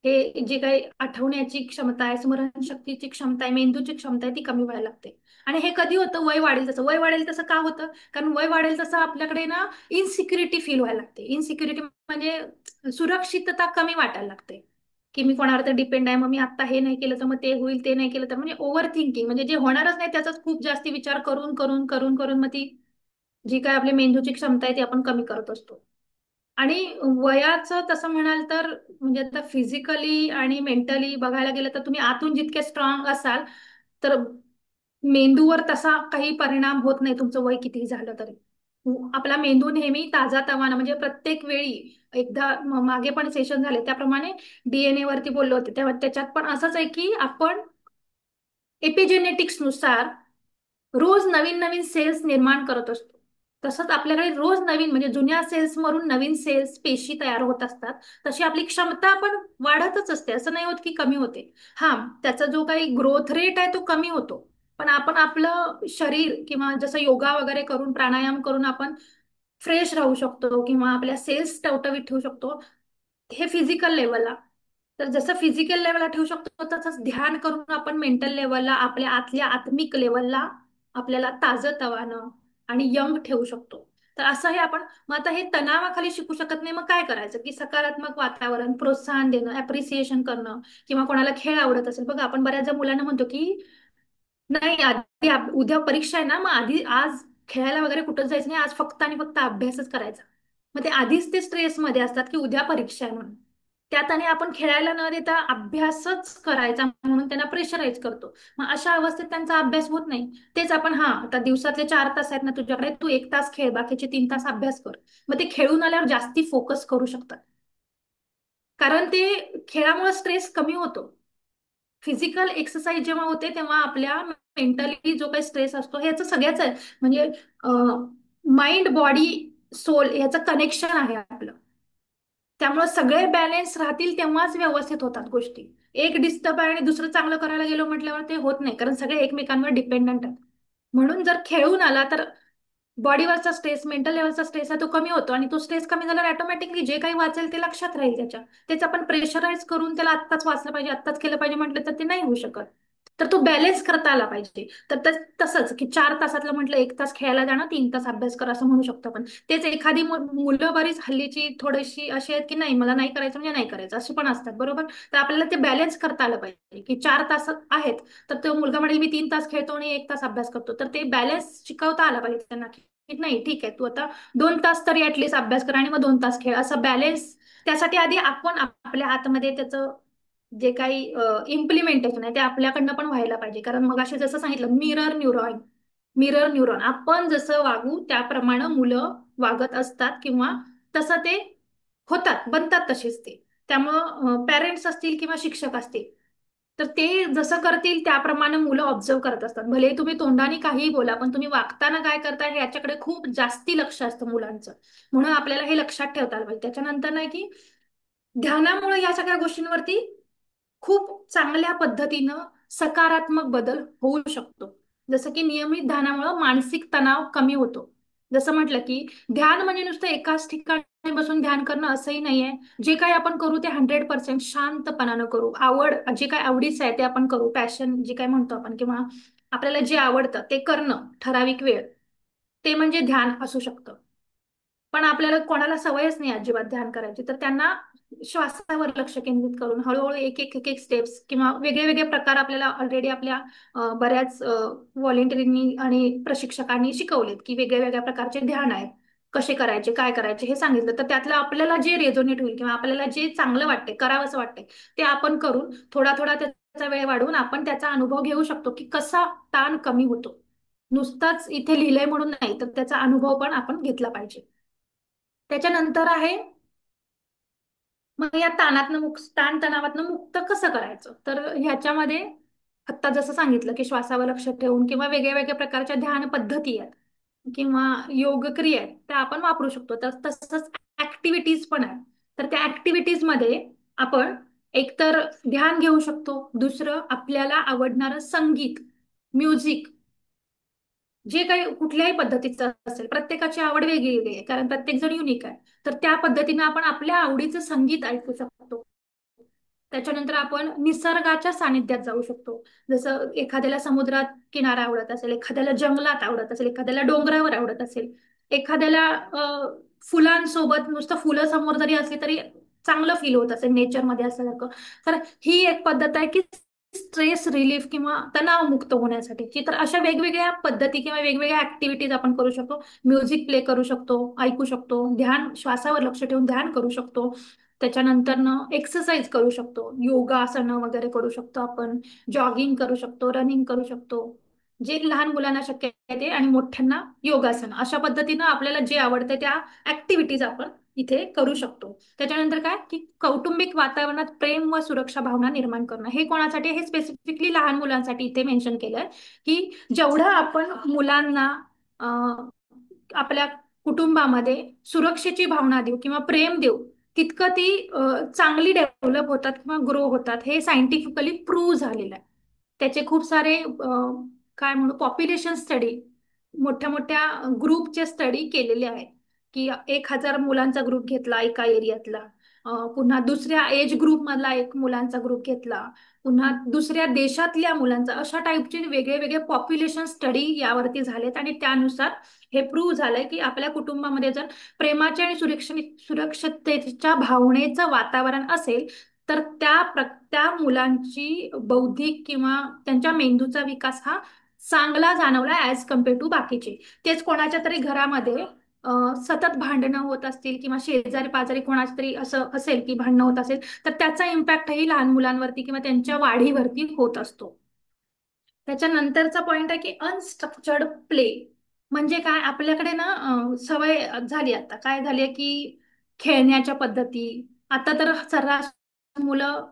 हे जे काही आठवण्याची क्षमता आहे, स्मरणशक्तीची क्षमता आहे, मेंदूची क्षमता आहे, ती कमी व्हायला लागते. आणि हे कधी होतं, वय वाढेल तसं. वय वाढेल तसं का होतं, कारण वय वाढेल तसं आपल्याकडे ना इनसिक्युरिटी फील व्हायला लागते. इनसिक्युरिटी म्हणजे सुरक्षितता कमी वाटायला लागते. की मी कोणावर तर डिपेंड आहे, मग मी आता हे नाही केलं तर मग ते होईल, ते नाही केलं तर, म्हणजे ओव्हर थिंकिंग, म्हणजे जे होणारच नाही त्याचाच खूप जास्ती विचार करून करून करून करून मग ती जी काय आपली मेंदूची क्षमता आहे ती आपण कमी करत असतो. आणि वयाचं तसं म्हणाल तर म्हणजे आता फिजिकली आणि मेंटली बघायला गेलं तर तुम्ही आतून जितके स्ट्रॉंग असाल तर मेंदूवर तसा काही परिणाम होत नाही तुमचं वय कितीही झालं तरी. आपला मेंदू नेहमी ताजा तवाना, म्हणजे प्रत्येक वेळी एकदा मागे पण सेशन झाले त्याप्रमाणे डीएनए वरती बोलले होते तेव्हा त्याच्यात पण असंच आहे की आपण एपिजेनेटिक्स नुसार रोज नवीन नवीन सेल्स निर्माण करत असतो. तसंच आपल्याकडे रोज नवीन म्हणजे जुन्या सेल्स मधून नवीन सेल्स पेशी तयार होत असतात. तशी आपली क्षमता पण वाढतच असते, असं नाही होत की कमी होते. हा, त्याचा जो काही ग्रोथ रेट आहे तो कमी होतो, पण आपण आपलं शरीर किंवा जसं योगा वगैरे करून प्राणायाम करून आपण फ्रेश राहू शकतो किंवा आपल्या सेल्स टवटवीत ठेवू शकतो, हे फिजिकल लेवलला. तर जसं फिजिकल लेवलला ठेवू शकतो तसंच ध्यान करून आपण मेंटल लेवलला, आपल्या आतल्या आत्मिक लेवलला आपल्याला ताजंतवानं आणि यंग ठेवू शकतो. तर असं हे आपण, मग आता हे तणावाखाली शिकू शकत नाही, मग काय करायचं की सकारात्मक वातावरण, प्रोत्साहन देणं, अप्रिसिएशन करणं, किंवा कोणाला खेळ आवडत असेल, बघा आपण बऱ्याचदा मुलांना म्हणतो की नाही आधी उद्या परीक्षा आहे ना, मग आधी आज खेळायला वगैरे कुठं जायचं नाही, आज फक्त आणि फक्त अभ्यासच करायचा. मग ते आधीच ते स्ट्रेसमध्ये असतात की उद्या परीक्षा आहे म्हणून. त्यात आणि आपण खेळायला न देता अभ्यासच करायचा म्हणून त्यांना प्रेशराईज करतो. मग अशा अवस्थेत त्यांचा अभ्यास होत नाही. तेच आपण, हा आता दिवसातले 4 तास आहेत ना तुझ्याकडे, तू 1 तास खेळ, बाकीचे 3 तास अभ्यास कर. मग ते खेळून आल्यावर जास्ती फोकस करू शकतात, कारण ते खेळामुळे स्ट्रेस कमी होतो. फिजिकल एक्सरसाइज जेव्हा होते तेव्हा आपल्या मेंटली जो काही स्ट्रेस असतो, ह्याचं सगळ्याच आहे म्हणजे माइंड बॉडी सोल ह्याचं कनेक्शन आहे आपलं. त्यामुळे सगळे बॅलेन्स राहतील तेव्हाच व्यवस्थित होतात गोष्टी. एक डिस्टर्ब आहे आणि दुसरं चांगलं करायला गेलो म्हटल्यावर ते होत नाही, कारण सगळे एकमेकांवर डिपेंडंट आहेत. म्हणून जर खेळून आला तर बॉडीवरचा स्ट्रेस, मेंटल लेवलचा स्ट्रेस आहे तो कमी होतो, आणि तो स्ट्रेस कमी झाल्यावर ऑटोमॅटिकली जे काही वाचेल ते लक्षात राहील त्याच्या. तेच आपण प्रेशराईज करून त्याला आत्ताच वाचलं पाहिजे, आत्ताच केलं पाहिजे म्हटलं तर ते नाही होऊ शकत. तर तो बॅलन्स करता आला पाहिजे. तर तसंच की 4 तासातलं म्हटलं 1 तास खेळायला जाणं, 3 तास अभ्यास कर असं म्हणू शकतो आपण. तेच एखादी मुलं बरीच हल्लीची थोडीशी अशी आहेत की नाही मला नाही करायचं म्हणजे नाही करायचं, अशी पण असतात बरोबर. तर आपल्याला ते बॅलन्स करता आलं पाहिजे की 4 तास आहेत तर तो मुलगा म्हणेल मी 3 तास खेळतो आणि 1 तास अभ्यास करतो, तर ते बॅलन्स शिकवता आला पाहिजे त्यांना की नाही ठीक आहे तू आता 2 तास तरी ऍटलीस्ट अभ्यास कर आणि मग 2 तास खेळ, असं बॅलन्स. त्यासाठी आधी आपण आपल्या आतमध्ये त्याचं जे काही इम्प्लिमेंटेशन आहे ते आपल्याकडनं पण व्हायला पाहिजे, कारण मग असे जसं सांगितलं मिरर न्यूरॉन आपण जसं वागू त्याप्रमाणे मुलं वागत असतात, किंवा तसं ते होतात, बनतात तसेच ते. त्यामुळं पेरेंट्स असतील किंवा शिक्षक असतील तर ते जसं करतील त्याप्रमाणे मुलं ऑब्झर्व करत असतात. भले तुम्ही तोंडाने काहीही बोला, पण तुम्ही वागताना काय करताय याच्याकडे खूप जास्ती लक्ष असतं मुलांचं. म्हणून आपल्याला हे लक्षात ठेवता आलं पाहिजे. त्याच्यानंतर नाही की ध्यानामुळे या सगळ्या गोष्टींवरती खूप चांगल्या पद्धतीनं सकारात्मक बदल होऊ शकतो. जसं की नियमित ध्यानामुळे मानसिक तणाव कमी होतो. जसं म्हटलं की ध्यान म्हणजे नुसतं एकाच ठिकाणी बसून ध्यान करणं असंही नाहीये. जे काही आपण करू ते 100% शांतपणानं करू. जे काय आवडीचं आहे ते आपण करू, पॅशन जे काय म्हणतो आपण, किंवा आपल्याला जे आवडतं ते करणं ठराविक वेळ, ते म्हणजे ध्यान असू शकतं. पण आपल्याला कोणाला सवयच नाही अजिबात ध्यान करायची, तर त्यांना श्वासावर लक्ष केंद्रित करून हळूहळू एक एक एक एक स्टेप्स किंवा वेगळे वेगळे प्रकार आपल्याला ऑलरेडी आपल्या बऱ्याच व्हॉलेंटिअरिंगनी आणि प्रशिक्षकांनी शिकवलेत की वेगळ्या वेगळ्या प्रकारचे ध्यान आहेत, कसे करायचे काय करायचे हे सांगितलं. तर त्यातलं आपल्याला जे रेझोनेट होईल किंवा आपल्याला जे चांगलं वाटते करावंसं वाटते ते आपण करून थोडा थोडा त्याचा वेळ वाढवून आपण त्याचा अनुभव घेऊ शकतो की कसा ताण कमी होतो. नुसताच इथे लिहिलंय म्हणून नाही, तर त्याचा अनुभव पण आपण घेतला पाहिजे. त्याच्यानंतर आहे मग या ताण तणावातनं मुक्त कसं करायचं, तर ह्याच्यामध्ये आत्ता जसं सांगितलं की श्वासावर लक्ष ठेवून किंवा वेगळ्या वेगळ्या प्रकारच्या ध्यान पद्धती आहेत किंवा योग क्रिया आहेत त्या आपण वापरू शकतो. तर तसंच ऍक्टिव्हिटीज पण आहेत. तर त्या ऍक्टिव्हिटीज मध्ये आपण एकतर ध्यान घेऊ शकतो, दुसरं आपल्याला आवडणारं संगीत, म्युझिक, जे काही कुठल्याही पद्धतीचं असेल, प्रत्येकाची आवड वेगळी आहे कारण प्रत्येक जण युनिक आहे. तर त्या पद्धतीने आपण आपल्या आवडीचं संगीत ऐकू शकतो. त्याच्यानंतर आपण निसर्गाच्या सानिध्यात जाऊ शकतो. जसं एखाद्याला समुद्रात किनारा आवडत असेल, एखाद्याला जंगलात आवडत असेल, एखाद्याला डोंगरावर आवडत असेल, एखाद्याला फुलांसोबत नुसतं फुलं समोर जरी असली तरी चांगलं फील होत असेल नेचरमध्ये असल्यासारखं, तर ही एक पद्धत आहे की स्ट्रेस रिलीफ किंवा तणावमुक्त होण्यासाठीची. तर अशा वेगवेगळ्या पद्धती किंवा वेगवेगळ्या ऍक्टिव्हिटीज आपण करू शकतो. म्युझिक प्ले करू शकतो, ऐकू शकतो, ध्यान, श्वासावर लक्ष ठेवून ध्यान करू शकतो. त्याच्यानंतर एक्सरसाइज करू शकतो, योगासनं वगैरे करू शकतो आपण, जॉगिंग करू शकतो, रनिंग करू शकतो. जे लहान मुलांना शक्य आहे ते, आणि मोठ्यांना योगासन, अशा पद्धतीनं आपल्याला जे आवडतं त्या ऍक्टिव्हिटीज आपण इथे करू शकतो. त्याच्यानंतर काय की कौटुंबिक वातावरणात प्रेम व सुरक्षा भावना निर्माण करणं, हे कोणासाठी, हे स्पेसिफिकली लहान मुलांसाठी इथे मेन्शन केलंय की जेवढं आपण मुलांना आपल्या कुटुंबामध्ये सुरक्षेची भावना देऊ किंवा प्रेम देऊ, तितकं ती चांगली डेव्हलप होतात किंवा ग्रो होतात. हे सायंटिफिकली प्रूव्ह झालेलं आहे. त्याचे खूप सारे काय म्हणू, पॉप्युलेशन स्टडी, मोठ्या मोठ्या ग्रुपचे स्टडी केलेले आहेत की 1,000 मुलांचा ग्रुप घेतला एका एरियातला, पुन्हा दुसऱ्या एज ग्रुप मधला एक मुलांचा ग्रुप घेतला, पुन्हा दुसऱ्या देशातल्या मुलांचा, अशा टाईपचे वेगळे वेगळे पॉप्युलेशन स्टडी यावरती झालेत. आणि त्यानुसार हे प्रूव्ह झालंय की आपल्या कुटुंबामध्ये जर प्रेमाच्या आणि सुरक्षिततेच्या भावनेचं वातावरण असेल, तर त्या मुलांची बौद्धिक किंवा त्यांच्या मेंदूचा विकास हा चांगला जाणवला ऍज कम्पेअर टू बाकीचे. तेच कोणाच्या तरी घरामध्ये सतत भांडणं होत असतील किंवा शेजारी पाजारी कोणाच्या तरी असं असेल की भांडणं होत असेल, तर त्याचा इम्पॅक्टही लहान मुलांवरती किंवा त्यांच्या वाढीवरती होत असतो. त्याच्यानंतरचा पॉइंट आहे की अनस्ट्रक्चर्ड प्ले. म्हणजे काय, आपल्याकडे ना सवय झाली, आता काय झाली की खेळण्याच्या पद्धती, आता तर सर्रास मुलं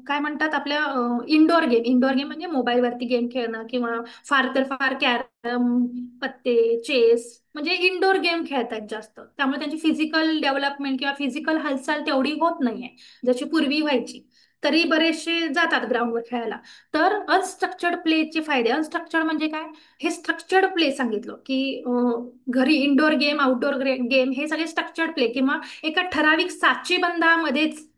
काय म्हणतात, आपल्या इंडोर गेम म्हणजे मोबाईलवरती गेम खेळणं किंवा फार तर फार कॅरम, पत्ते, चेस, म्हणजे इंडोर गेम खेळतात जास्त. त्यामुळे त्यांची फिजिकल डेव्हलपमेंट किंवा फिजिकल हालचाल तेवढी होत नाहीये जशी पूर्वी व्हायची. तरी बरेचसे जातात ग्राउंडवर खेळायला. तर अनस्ट्रक्चर्ड प्लेचे फायदे, अनस्ट्रक्चर्ड म्हणजे काय, हे स्ट्रक्चर्ड प्ले सांगितलं की घरी इंडोर गेम, आउटडोर गेम, हे सगळे स्ट्रक्चर्ड प्ले किंवा एका ठराविक साचेबंदामध्येच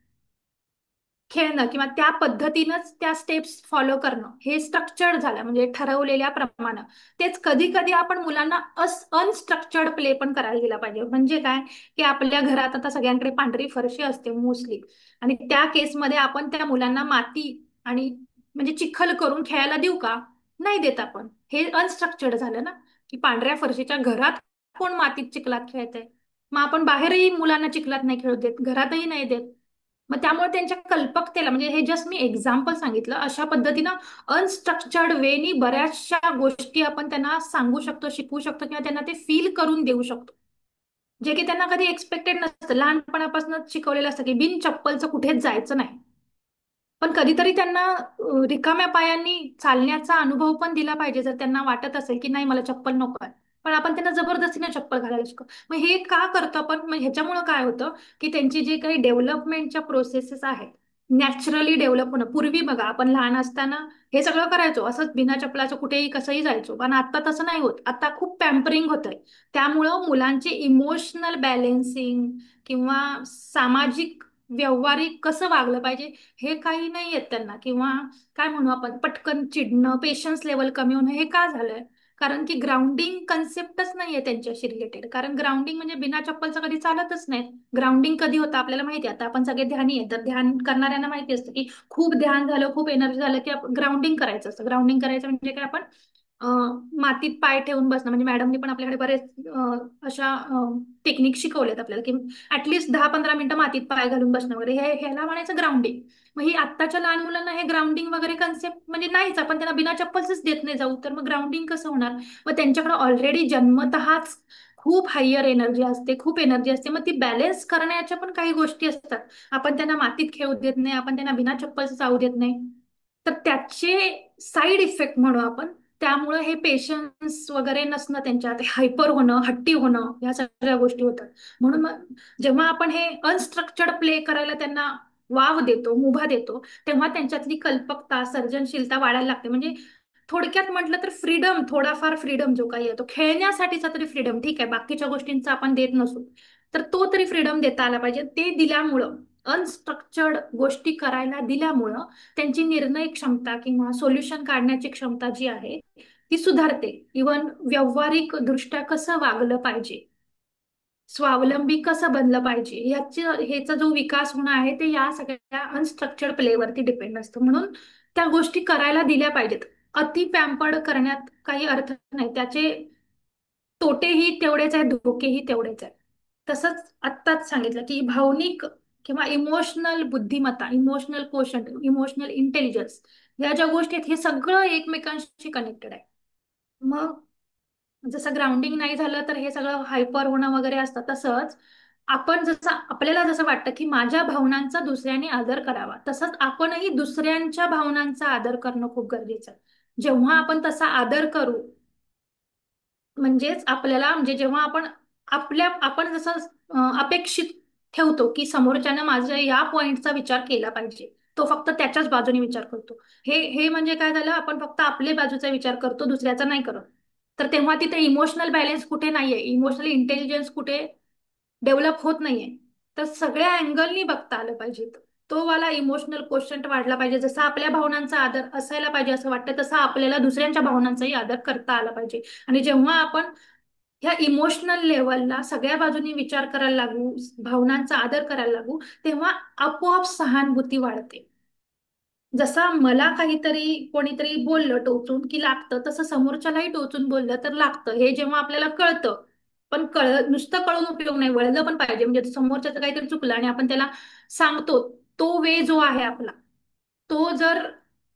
खेळणं किंवा त्या पद्धतीनंच त्या स्टेप्स फॉलो करणं, हे स्ट्रक्चर्ड झालं म्हणजे ठरवलेल्या प्रमाणे. तेच कधी कधी आपण मुलांना अनस्ट्रक्चर्ड प्ले पण करायला दिला पाहिजे. म्हणजे काय की आपल्या घरात आता सगळ्यांकडे पांढरी फरशी असते मोस्टली, आणि त्या केसमध्ये आपण त्या मुलांना माती आणि म्हणजे चिखल करून खेळायला देऊ का? नाही देत आपण. हे अनस्ट्रक्चर्ड झालं ना, की पांढऱ्या फरशीच्या घरात कोण मातीत चिखलात खेळतंय? मग आपण बाहेरही मुलांना चिखलात नाही खेळू देत, घरातही नाही देत. मग त्यामुळे त्यांच्या कल्पकतेला, म्हणजे हे जस्ट मी एक्झाम्पल सांगितलं, अशा पद्धतीनं अनस्ट्रक्चर्ड वेनी बऱ्याचशा गोष्टी आपण त्यांना सांगू शकतो, शिकवू शकतो किंवा त्यांना ते फील करून देऊ शकतो, जे की त्यांना कधी एक्सपेक्टेड नसतं. लहानपणापासूनच शिकवलेलं असतं की बिन चप्पलचं कुठेच जायचं नाही. पण कधीतरी त्यांना रिकाम्या पायांनी चालण्याचा अनुभव पण दिला पाहिजे, जर त्यांना वाटत असेल की नाही मला चप्पल नको आहे. पण आपण त्यांना जबरदस्तीने चप्पल घालायला शिकतो. मग हे का करतो आपण? मग ह्याच्यामुळे काय होतं की त्यांची जे काही डेव्हलपमेंटच्या प्रोसेसेस आहेत, नॅचरली डेव्हलप होणं. पूर्वी बघा, आपण लहान असताना हे सगळं करायचो, असंच बिना चपलाचं कुठेही कसंही जायचो. पण आता तसं नाही होत, आता खूप पॅम्परिंग होतंय. त्यामुळं मुलांचे इमोशनल बॅलेन्सिंग किंवा सामाजिक व्यवहारिक कसं वागलं पाहिजे, हे काही नाही येत त्यांना. किंवा काय म्हणू आपण, पटकन चिडणं, पेशन्स लेवल कमी होणं, हे का झालंय? कारण की ग्राउंडिंग कन्सेप्टच नाहीये त्यांच्याशी रिलेटेड. कारण ग्राउंडिंग म्हणजे बिना चप्पलचं कधी चालतच नाही. ग्राउंडिंग कधी होतं आपल्याला माहिती आहे. आता आपण सगळे ध्यानी आहे, तर ध्यान करणाऱ्यांना माहिती असतं की खूप ध्यान झालं, खूप एनर्जी झालं की ग्राउंडिंग करायचं असतं. ग्राउंडिंग करायचं म्हणजे काय, आपण मातीत पाय ठेवून बसणं. म्हणजे मॅडमनी पण आपल्याकडे बरेच अशा टेक्निक शिकवलेत आपल्याला की ऍटलिस्ट 10-15 मिनिटं मातीत पाय घालून बसणं वगैरे, हे ह्याला म्हणायचं ग्राउंडिंग. मग ही आत्ताच्या लहान मुलांना हे ग्राउंडिंग वगैरे कन्सेप्ट म्हणजे नाहीच. आपण त्यांना बिना चप्पलच देत नाही जाऊ, तर मग ग्राउंडिंग कसं होणार? मग त्यांच्याकडे ऑलरेडी जन्मतःच खूप हायर एनर्जी असते, खूप एनर्जी असते. मग ती बॅलन्स करण्याच्या पण काही गोष्टी असतात. आपण त्यांना मातीत खेळू देत नाही, आपण त्यांना बिना चप्पलचं जाऊ देत नाही, तर त्याचे साईड इफेक्ट म्हणू आपण. त्यामुळे हे पेशन्स वगैरे नसणं, त्यांच्यात हायपर होणं, हट्टी होणं, ह्या सगळ्या गोष्टी होतात. म्हणून मग जेव्हा आपण हे अनस्ट्रक्चर्ड प्ले करायला त्यांना वाव देतो, मुभा देतो, तेव्हा त्यांच्यातली कल्पकता, सर्जनशीलता वाढायला लागते. म्हणजे थोडक्यात म्हटलं तर फ्रीडम, थोडाफार फ्रीडम जो काही येतो खेळण्यासाठीचा तरी फ्रीडम, ठीक आहे बाकीच्या गोष्टींचा आपण देत नसू, तर तो तरी फ्रीडम देता आला पाहिजे. ते दिल्यामुळं, अनस्ट्रक्चर्ड गोष्टी करायला दिल्यामुळं, त्यांची निर्णय क्षमता किंवा सोल्युशन काढण्याची क्षमता जी आहे ती सुधारते. इवन व्यावहारिक दृष्ट्या कसं वागलं पाहिजे, स्वावलंबी कसं बनलं पाहिजे ह्याचा जो विकास होणं आहे ते या सगळ्या अनस्ट्रक्चर्ड प्लेवरती डिपेंड असतं. म्हणून त्या गोष्टी करायला दिल्या पाहिजेत. अति पॅम्पर्ड करण्यात काही अर्थ नाही. त्याचे तोटेही तेवढेच आहेत, धोकेही तेवढेच आहेत. तसंच आत्ताच सांगितलं की भावनिक किंवा इमोशनल बुद्धिमत्ता, इमोशनल कोशंट, इमोशनल इंटेलिजन्स, या ज्या गोष्टी आहेत हे सगळं एकमेकांशी कनेक्टेड आहे. मग जसं ग्राउंडिंग नाही झालं तर हे सगळं हायपर होणं वगैरे असतं. तसंच आपण जसं आपल्याला जसं वाटतं की माझ्या भावनांचा दुसऱ्याने आदर करावा, तसंच आपणही दुसऱ्यांच्या भावनांचा आदर करणं खूप गरजेचं आहे. जेव्हा आपण तसा आदर करू, म्हणजेच आपल्याला म्हणजे जेव्हा आपण जसं अपेक्षित ठेवतो की समोरच्यानं माझ्या या पॉइंटचा विचार केला पाहिजे, तो फक्त त्याच्याच बाजूने विचार करतो. हे म्हणजे काय झालं, आपण फक्त आपल्या बाजूचा विचार करतो, दुसऱ्याचा नाही करत. तर तेव्हा तिथे इमोशनल बॅलन्स कुठे नाहीये, इमोशनल इंटेलिजन्स कुठे डेव्हलप होत नाहीये. तर सगळ्या अँगलनी बघता आलं पाहिजे. तो वाला इमोशनल कोशंट वाढला पाहिजे. जसा आपल्या भावनांचा आदर असायला पाहिजे असं वाटतं, तसा आपल्याला दुसऱ्यांच्या भावनांचाही आदर करता आला पाहिजे. आणि जेव्हा आपण ह्या इमोशनल लेवलला सगळ्या बाजूनी विचार करायला लागू, भावनांचा आदर करायला लागू, तेव्हा आपोआप सहानुभूती वाढते. जसा मला काहीतरी कोणीतरी बोललं टोचून की लागतं, तसं समोरच्यालाही टोचून बोललं तर लागतं, हे जेव्हा आपल्याला कळतं. पण नुसतं कळून उपयोग नाही, वळलं पण पाहिजे. म्हणजे समोरच्याचं काहीतरी चुकलं आणि आपण त्याला सांगतो, तो वे जो आहे आपला, तो जर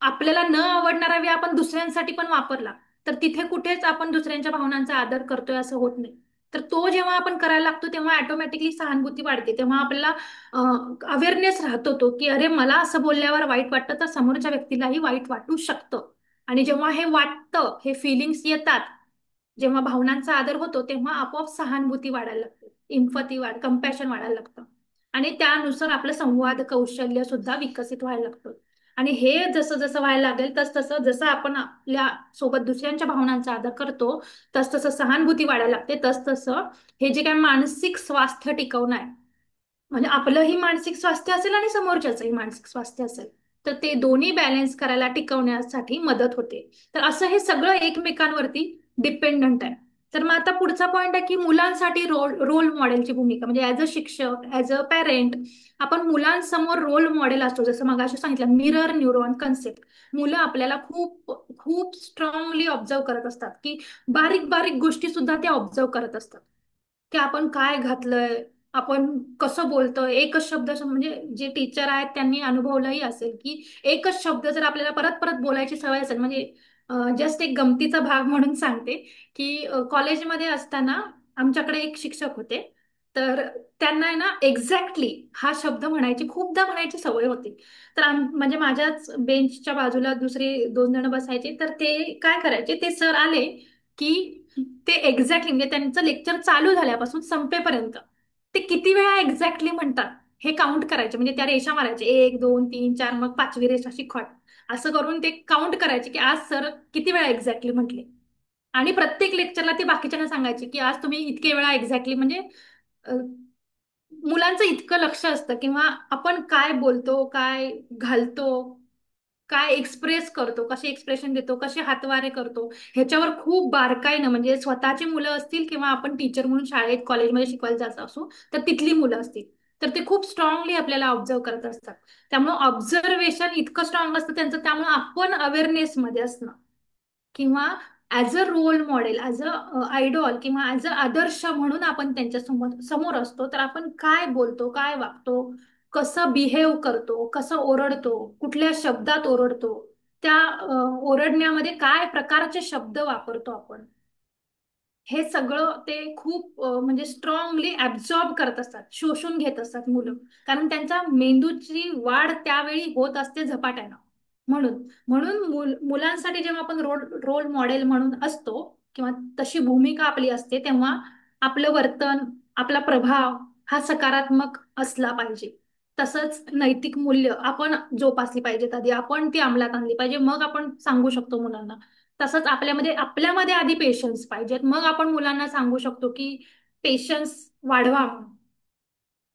आपल्याला न आवडणारा वे आपण दुसऱ्यांसाठी पण वापरला, तर तिथे कुठेच आपण दुसऱ्यांच्या भावनांचा आदर करतोय असं होत नाही. तर तो जेव्हा आपण करायला लागतो तेव्हा ऑटोमॅटिकली सहानुभूती वाढते. तेव्हा आपल्याला अवेअरनेस राहतो तो की अरे मला असं बोलल्यावर वाईट वाटतं, तर समोरच्या व्यक्तीलाही वाईट वाटू शकतं. आणि जेव्हा हे वाटतं, हे फिलिंग्स येतात, जेव्हा भावनांचा आदर होतो, तेव्हा आपोआप सहानुभूती वाढायला लागते, इम्पथी कंपॅशन वाढायला लागतं. आणि त्यानुसार आपलं संवाद कौशल्य सुद्धा विकसित व्हायला लागतं. आणि हे जसं जसं व्हायला लागेल तस तसं, जसं आपण आपल्या सोबत दुसऱ्यांच्या भावनांचा आदर करतो, तस तसं सहानुभूती वाढायला लागते. तस तसं हे जे काय मानसिक स्वास्थ्य टिकवणं आहे, म्हणजे आपलंही मानसिक स्वास्थ्य असेल आणि समोरच्याचंही मानसिक स्वास्थ्य असेल, तर ते दोन्ही बॅलन्स करायला, टिकवण्यासाठी मदत होते. तर असं हे सगळं एकमेकांवरती डिपेंडंट आहे. तर मग आता पुढचा पॉइंट आहे की मुलांसाठी रोल रोल मॉडेलची भूमिका. म्हणजे ऍज अ शिक्षक, ऍज अ पॅरेंट, आपण मुलांसमोर रोल मॉडेल असतो. जसं मगाशी सांगितलं, मिरर न्यूरॉन कन्सेप्ट. मुलं आपल्याला खूप खूप स्ट्रॉंगली ऑब्झर्व करत असतात, की बारीक बारीक गोष्टी सुद्धा ते ऑब्झर्व करत असतात, की आपण काय घातलंय, आपण कसं बोलतोय. एकच शब्द म्हणजे जे टीचर आहेत त्यांनी अनुभवलंही असेल की एकच शब्द जर आपल्याला परत परत बोलायची सवय असेल, म्हणजे जस्ट एक गमतीचा भाग म्हणून सांगते की कॉलेजमध्ये असताना आमच्याकडे एक शिक्षक होते. तर त्यांना आहे ना एक्झॅक्टली हा शब्द म्हणायची, खूपदा म्हणायची सवय होती. तर म्हणजे माझ्याच बेंचच्या बाजूला दुसरे 2 जण बसायचे. तर ते काय करायचे, ते सर आले की ते एक्झॅक्टली म्हणजे त्यांचं लेक्चर चालू झाल्यापासून संपेपर्यंत ते किती वेळा एक्झॅक्टली म्हणतात हे काउंट करायचे. म्हणजे त्या रेषा मारायचे, 1 2 3 4, मग 5वी रेषा शिकवत, असं करून ते काउंट करायचे की आज सर किती वेळा एक्झॅक्टली म्हटले. आणि प्रत्येक लेक्चरला ते बाकीच्यांना सांगायचे की आज तुम्ही इतके वेळा एक्झॅक्टली. म्हणजे अ, मुलांचं इतकं लक्ष असतं किंवा आपण काय बोलतो, काय घालतो, काय एक्सप्रेस करतो, कसे एक्सप्रेशन देतो, कसे हातवारे करतो, ह्याच्यावर खूप बारकाईनं, म्हणजे स्वतःची मुलं असतील किंवा आपण टीचर म्हणून शाळेत कॉलेजमध्ये शिकवायला जात असू तर तिथली मुलं असतील, तर ते खूप स्ट्रॉंगली आपल्याला ऑब्झर्व करत असतात. त्यामुळे ऑब्झर्वेशन इतकं स्ट्रॉंग असतं त्यांचं. त्यामुळे आपण अवेअरनेसमध्ये असणं किंवा as a role model, as a idol किंवा ऍज अ आदर्श म्हणून आपण त्यांच्या समोर समोर असतो, तर आपण काय बोलतो, काय वागतो, कसं बिहेव करतो, कसं ओरडतो, कुठल्या शब्दात ओरडतो, त्या ओरडण्यामध्ये काय प्रकारचे शब्द वापरतो आपण, हे सगळं ते खूप म्हणजे स्ट्रॉंगली ऍब्झॉर्ब करत असतात, शोषून घेत असतात मुलं. कारण त्यांच्या मेंदूची वाढ त्यावेळी होत असते झपाट्यानं. म्हणून म्हणून मुलांसाठी जेव्हा आपण रोल रोल मॉडेल म्हणून असतो किंवा तशी भूमिका आपली असते, तेव्हा आपलं वर्तन, आपला प्रभाव हा सकारात्मक असला पाहिजे. तसंच नैतिक मूल्य आपण जोपासली पाहिजेत. आधी आपण ती अंमलात आणली पाहिजे, मग आपण सांगू शकतो मुलांना. तसंच आपल्यामध्ये आधी पेशन्स पाहिजेत, मग आपण मुलांना सांगू शकतो की पेशन्स वाढवा म्हणून.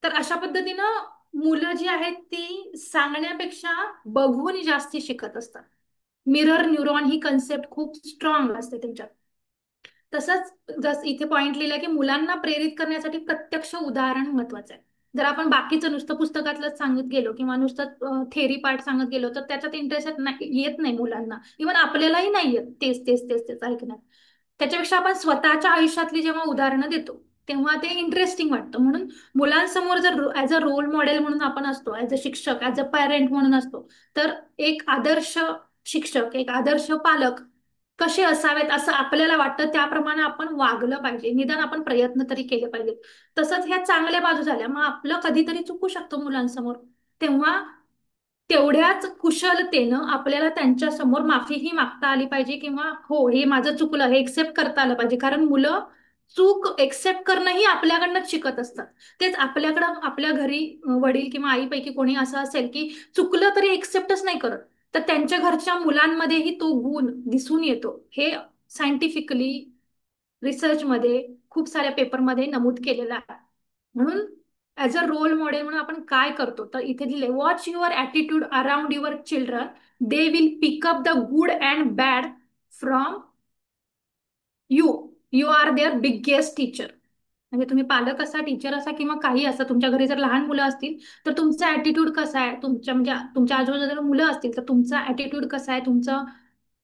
तर अशा पद्धतीनं मुलं जी आहेत ती सांगण्यापेक्षा बघून जास्ती शिकत असतात. मिरर न्यूरॉन ही कन्सेप्ट खूप स्ट्रॉंग असते त्यांच्यात. तसंच जस इथे पॉइंट लिहिला की मुलांना प्रेरित करण्यासाठी प्रत्यक्ष उदाहरण महत्वाचं आहे. जर आपण बाकीचं नुसतं पुस्तकातलंच सांगत गेलो किंवा नुसतं थेरी पार्ट सांगत गेलो तर त्याच्यात इंटरेस्ट येत नाही मुलांना. इव्हन आपल्यालाही नाही येत तेच तेच तेच तेच ऐकण्यात. त्याच्यापेक्षा आपण स्वतःच्या आयुष्यातली जेव्हा उदाहरणं देतो तेव्हा ते इंटरेस्टिंग वाटतं. म्हणून मुलांसमोर जर ऍज अ रोल मॉडेल म्हणून आपण असतो, ऍज अ शिक्षक, ऍज अ पॅरेंट म्हणून असतो, तर एक आदर्श शिक्षक, एक आदर्श पालक कसे असावेत असं आपल्याला वाटतं त्याप्रमाणे आपण वागलं पाहिजे. निदान आपण प्रयत्न तरी केले पाहिजेत. तसंच ह्या चांगल्या बाजू झाल्या, मग आपलं कधीतरी चुकू शकतो मुलांसमोर. तेव्हा तेवढ्याच कुशलतेनं आपल्याला त्यांच्या समोर माफीही मागता आली पाहिजे किंवा हो हे माझं चुकलं हे एक्सेप्ट करता आलं पाहिजे. कारण मुलं चूक एक्सेप्ट करणंही आपल्याकडनंच शिकत असतात. तेच आपल्याकडं आपल्या घरी वडील किंवा आईपैकी कोणी असं असेल की चुकलं तरी एक्सेप्टच नाही करत, तर त्यांच्या घरच्या मुलांमध्येही तो गुण दिसून येतो. हे सायंटिफिकली रिसर्चमध्ये खूप साऱ्या पेपरमध्ये नमूद केलेलं आहे. म्हणून ऍज अ रोल मॉडेल म्हणून आपण काय करतो तर इथे दिले, watch your attitude around your children, they will pick up the good and bad from you. You are their biggest teacher. म्हणजे तुम्ही पालक असा, टीचर असा किंवा काही असा, तुमच्या घरी जर लहान मुलं असतील तर तुमचा ॲटिट्यूड कसा आहे, तुमच्या म्हणजे तुमच्या आजूबाजूला जर मुलं असतील तर तुमचा ॲटिट्यूड कसा आहे, तुमचा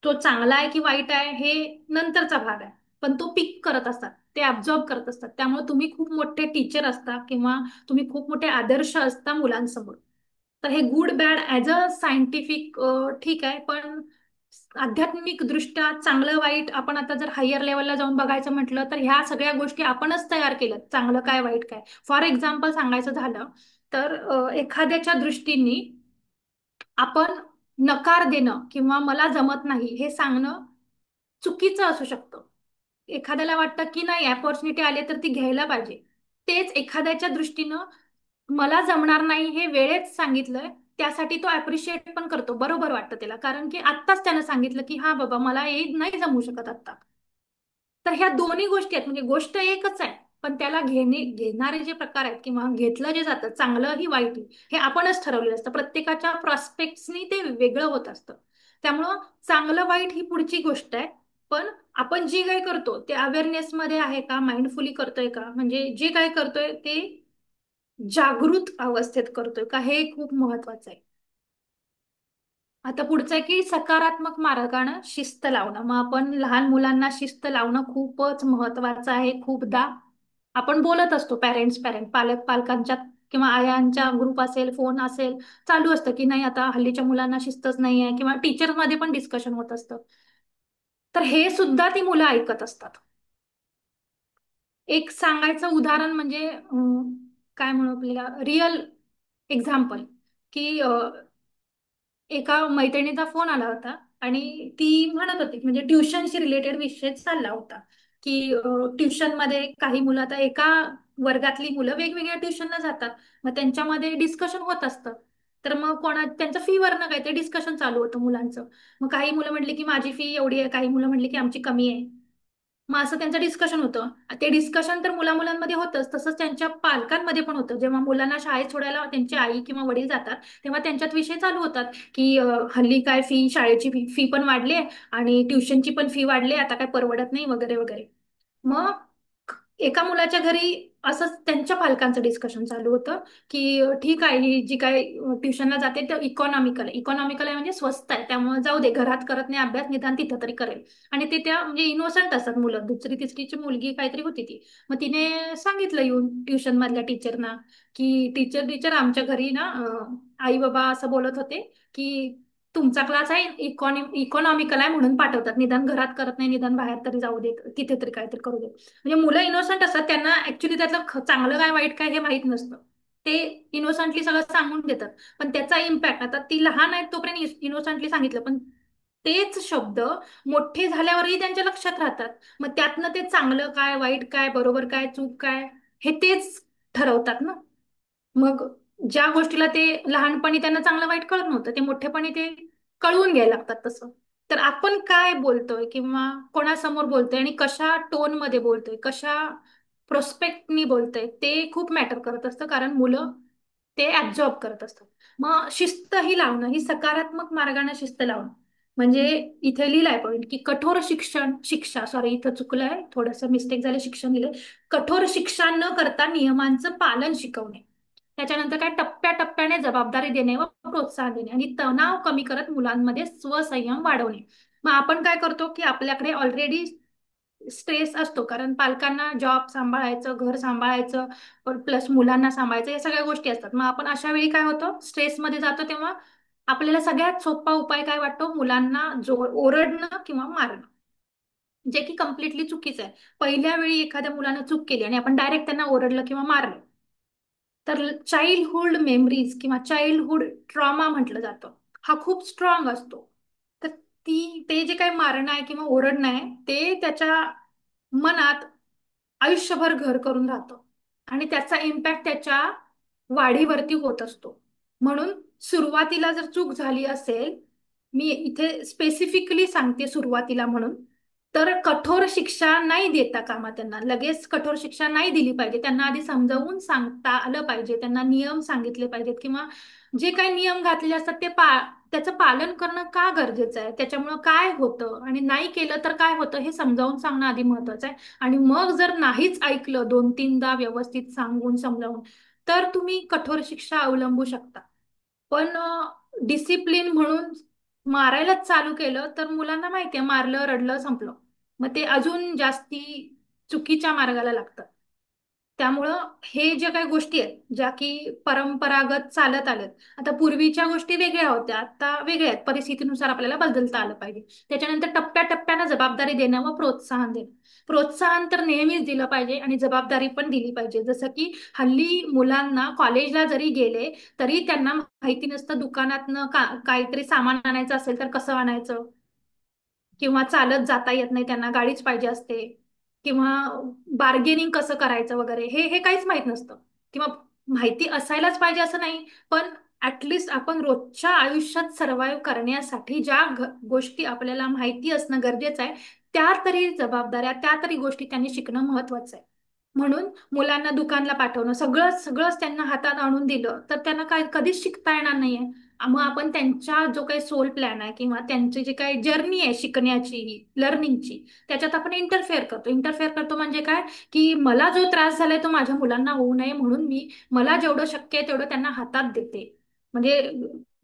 तो चांगला आहे की वाईट आहे हे नंतरचा भाग आहे. पण तो पिक करत असतात, ते ऍब्झॉर्ब करत असतात. त्यामुळे तुम्ही खूप मोठे टीचर असता किंवा तुम्ही खूप मोठे आदर्श असता मुलांसमोर. तर हे good bad as a scientific ठीक आहे, पण आध्यात्मिक दृष्ट्या चांगलं वाईट आपण आता जर हायर लेवलला जाऊन बघायचं म्हटलं तर ह्या सगळ्या गोष्टी आपणच तयार केल्यात, चांगलं काय वाईट काय. फॉर एक्झाम्पल सांगायचं झालं तर एखाद्याच्या दृष्टीने आपण नकार देणं किंवा मला जमत नाही हे सांगणं चुकीचं असू शकतं. एखाद्याला वाटतं की नाही अपॉर्च्युनिटी आली तर ती घ्यायला पाहिजे. तेच एखाद्याच्या दृष्टीनं मला जमणार नाही हे वेळेत सांगितलंय त्यासाठी तो अप्रिशिएट पण करतो, बरोबर वाटतं त्याला, कारण की आत्ताच त्यानं सांगितलं की हा बाबा मला हे नाही जमू शकत आता. तर ह्या दोन्ही गोष्टी आहेत, म्हणजे गोष्ट एकच आहे पण त्याला घेणारे जे प्रकार आहेत किंवा घेतलं जे जातं चांगलंही वाईटही हे आपणच ठरवलेलं असतं. प्रत्येकाच्या प्रॉस्पेक्ट्सनी ते वेगळं होत असतं. त्यामुळं चांगलं वाईट ही पुढची गोष्ट आहे. पण आपण जे काही करतो ते अवेअरनेस मध्ये आहे का, माइंडफुली करतोय का, म्हणजे जे काही करतोय ते जागृत अवस्थेत करतोय का, हे खूप महत्वाचं आहे. आता पुढचं आहे की सकारात्मक मार्गाने शिस्त लावणं. मग आपण लहान मुलांना शिस्त लावणं खूपच महत्वाचं आहे. खूपदा आपण बोलत असतो, पालक पालकांच्यात किंवा आयांच्या ग्रुप असेल, फोन असेल, चालू असतं की नाही आता हल्लीच्या मुलांना शिस्तच नाही आहे किंवा टीचर मध्ये पण डिस्कशन होत असतं. तर हे सुद्धा ती मुलं ऐकत असतात. एक सांगायचं उदाहरण म्हणजे काय म्हणू आपल्याला रिअल एक्झाम्पल की एका मैत्रिणीचा फोन आला होता आणि ती म्हणत होती म्हणजे ट्युशनशी रिलेटेड विषय चालला होता की ट्युशन मध्ये काही मुलं, आता एका वर्गातली मुलं वेगवेगळ्या ट्युशनला जातात, मग त्यांच्यामध्ये डिस्कशन होत असतं. तर मग त्यांचं फी वरनं काहीतरी डिस्कशन चालू होतं मुलांचं. मग काही मुलं म्हटली की माझी फी एवढी आहे, काही मुलं म्हटली की आमची कमी आहे. मग असं त्यांचं डिस्कशन होतं. ते डिस्कशन तर मुलांमध्ये होतंच, तसंच त्यांच्या पालकांमध्ये पण होतं. जेव्हा मुलांना शाळेत सोडायला त्यांची आई किंवा वडील जातात तेव्हा त्यांच्यात विषय चालू होतात की हल्ली काय फी, शाळेची फी पण वाढली आहे आणि ट्युशनची पण फी वाढली आहे, आता काय परवडत नाही वगैरे वगैरे. मग एका मुलाच्या घरी असंच त्यांच्या पालकांचं डिस्कशन चालू होतं की ठीक आहे ही जी काय ट्युशनला जाते तर इकॉनॉमिकल आहे म्हणजे स्वस्त आहे, त्यामुळे जाऊ दे, घरात करत नाही अभ्यास, निदान तिथं तरी करेल. आणि ते त्या म्हणजे इनोसंट असतात मुलं, दुसरी तिसरीची मुलगी काहीतरी होती ती. मग तिने सांगितलं येऊन ट्युशन मधल्या टीचरना की टीचर टीचर आमच्या घरी ना आई बाबा असं बोलत होते की तुमचा क्लास आहे इकॉनॉमिकल आहे म्हणून पाठवतात, निदान घरात करत नाही, निदान बाहेर तरी जाऊ देत, तिथे तरी काहीतरी करू देत. म्हणजे मुलं इनोसंट असतात, त्यांना ऍक्च्युली त्यातलं चांगलं काय वाईट काय हे माहित नसतं. ते इनोसंटली सगळं सांगून देतात. पण त्याचा इम्पॅक्ट, आता ती लहान आहे तोपर्यंत इनोसंटली सांगितलं, पण तेच शब्द मोठे झाल्यावरही त्यांच्या लक्षात राहतात. मग त्यातनं ते चांगलं काय वाईट काय बरोबर काय चूक काय हे तेच ठरवतात ना. मग ज्या गोष्टीला ते लहानपणी त्यांना चांगलं वाईट कळत नव्हतं ते मोठेपणी ते कळवून घ्यायला लागतात. तसं तर आपण काय बोलतोय किंवा कोणासमोर बोलतोय आणि कशा टोन मध्ये बोलतोय, कशा प्रोस्पेक्टनी बोलतोय ते खूप मॅटर करत असतं, कारण मुलं ते ऍब्झॉर्ब करत असतात. मग शिस्त ही लावणं, ही सकारात्मक मार्गाने शिस्त लावणं म्हणजे इथे लिहिलाय पॉईंट की कठोर शिक्षा, सॉरी इथं चुकलंय, थोडंसं मिस्टेक झालं, शिक्षण लिहिलंय. कठोर शिक्षा न करता नियमांचं पालन शिकवणे. त्याच्यानंतर काय, टप्प्याटप्प्याने जबाबदारी देणे व प्रोत्साहन देणे आणि तणाव कमी करत मुलांमध्ये स्वसंयम वाढवणे. मग आपण काय करतो की आपल्याकडे ऑलरेडी स्ट्रेस असतो, कारण पालकांना जॉब सांभाळायचं, घर सांभाळायचं, प्लस मुलांना सांभाळायचं, या सगळ्या गोष्टी असतात. मग आपण अशा वेळी काय होतं, स्ट्रेसमध्ये जातो, तेव्हा आपल्याला सगळ्यात सोपा उपाय काय वाटतो, मुलांना ओरडणं किंवा मारणं, जे की कम्प्लिटली चुकीचं आहे. पहिल्या वेळी एखाद्या मुलानं चूक केली आणि आपण डायरेक्ट त्यांना ओरडलं किंवा मारलं, तर चाइल्डहुड मेमरीज किंवा चाइल्डहुड ट्रॉमा म्हटलं जातं, हा खूप स्ट्रॉंग असतो. तर ते जे काही मारणं आहे किंवा ओरडणं आहे, ते त्याच्या मनात आयुष्यभर घर करून राहतं आणि त्याचा इम्पॅक्ट त्याच्या वाढीवरती होत असतो. म्हणून सुरुवातीला जर चूक झाली असेल, मी इथे स्पेसिफिकली सांगते सुरुवातीला म्हणून, तर कठोर शिक्षा नाही देता कामा, त्यांना लगेच कठोर शिक्षा नाही दिली पाहिजे. त्यांना आधी समजावून सांगता आलं पाहिजे, त्यांना नियम सांगितले पाहिजेत किंवा जे काही नियम घातलेले असतात ते त्याचं पालन करणं का गरजेचं आहे, त्याच्यामुळं काय होतं आणि नाही केलं तर काय होतं हे समजावून सांगणं आधी महत्वाचं आहे. आणि मग जर नाहीच ऐकलं, 2-3दा व्यवस्थित सांगून समजावून, तर तुम्ही कठोर शिक्षा अवलंबू शकता. पण डिसिप्लिन म्हणून मारायलाच चालू केलं तर मुलांना माहितीये, मारलं रडलं संपलं, मग ते अजून जास्ती चुकीच्या मार्गाला लागतात. त्यामुळं हे ज्या काही गोष्टी आहेत ज्या की परंपरागत चालत आल्यात, आता पूर्वीच्या गोष्टी वेगळ्या होत्या, आता वेगळ्या आहेत, परिस्थितीनुसार आपल्याला बदलता आलं पाहिजे. त्याच्यानंतर टप्प्याटप्प्यानं जबाबदारी देणं व प्रोत्साहन देणं. प्रोत्साहन तर नेहमीच दिलं पाहिजे आणि जबाबदारी पण दिली पाहिजे. जसं की हल्ली मुलांना कॉलेजला जरी गेले तरी त्यांना माहिती नसतं, दुकानातनं काहीतरी सामान आणायचं असेल तर कसं आणायचं, किंवा चालत जाता येत नाही त्यांना, गाडीच पाहिजे असते, किंवा बार्गेनिंग कसं करायचं वगैरे, हे हे काहीच माहित नसतं. किंवा माहिती असायलाच पाहिजे असं नाही, पण ऍटलिस्ट आपण रोजच्या आयुष्यात सर्व्हाइव्ह करण्यासाठी ज्या गोष्टी आपल्याला माहिती असणं गरजेचं आहे, त्या तरी जबाबदाऱ्या, त्या तरी गोष्टी त्यांनी शिकणं महत्वाचं आहे. म्हणून मुलांना दुकानला पाठवणं, सगळं सगळंच त्यांना हातात आणून दिलं तर त्यांना काय कधीच शिकता येणार नाहीये. मग आपण त्यांच्या जो काही सोल प्लॅन आहे किंवा त्यांची जी काही जर्नी आहे शिकण्याची, लर्निंगची, त्याच्यात आपण इंटरफेअर करतो म्हणजे काय, की मला जो त्रास झालाय तो माझ्या मुलांना होऊ नये म्हणून मी मला जेवढं शक्य आहे तेवढं त्यांना हातात देते. म्हणजे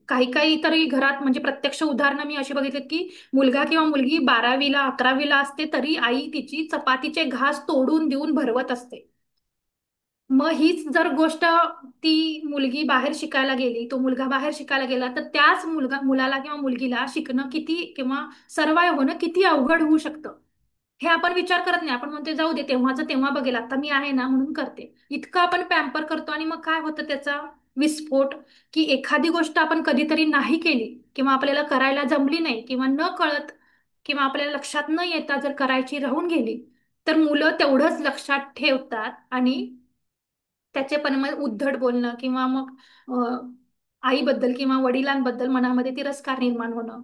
काही काही तरी घरात, म्हणजे प्रत्यक्ष उदाहरणं मी अशी बघितली की मुलगा किंवा मुलगी 12वीला 11वीला असते तरी आई तिची चपातीचे घास तोडून देऊन भरवत असते. मग हीच जर गोष्ट ती मुलगी बाहेर शिकायला गेली, तो मुलगा बाहेर शिकायला गेला, तर त्याच मुलाला किंवा मुलगीला शिकणं किती किंवा सर्वाइव्ह होणं किती अवघड होऊ शकतं, हे आपण विचार करत नाही. आपण म्हणतो जाऊ दे, तेव्हाच तेव्हा बघेल, आता मी आहे ना म्हणून करते, इतकं आपण पॅम्पर करतो. आणि मग काय होतं त्याचा विस्फोट, की एखादी गोष्ट आपण कधीतरी नाही केली किंवा आपल्याला करायला जमली नाही किंवा न कळत किंवा आपल्याला लक्षात न येता जर करायची राहून गेली, तर मुलं तेवढंच लक्षात ठेवतात आणि त्याचे पण मग उद्धट बोलणं किंवा मग आईबद्दल किंवा वडिलांबद्दल मनामध्ये तिरस्कार निर्माण होणं.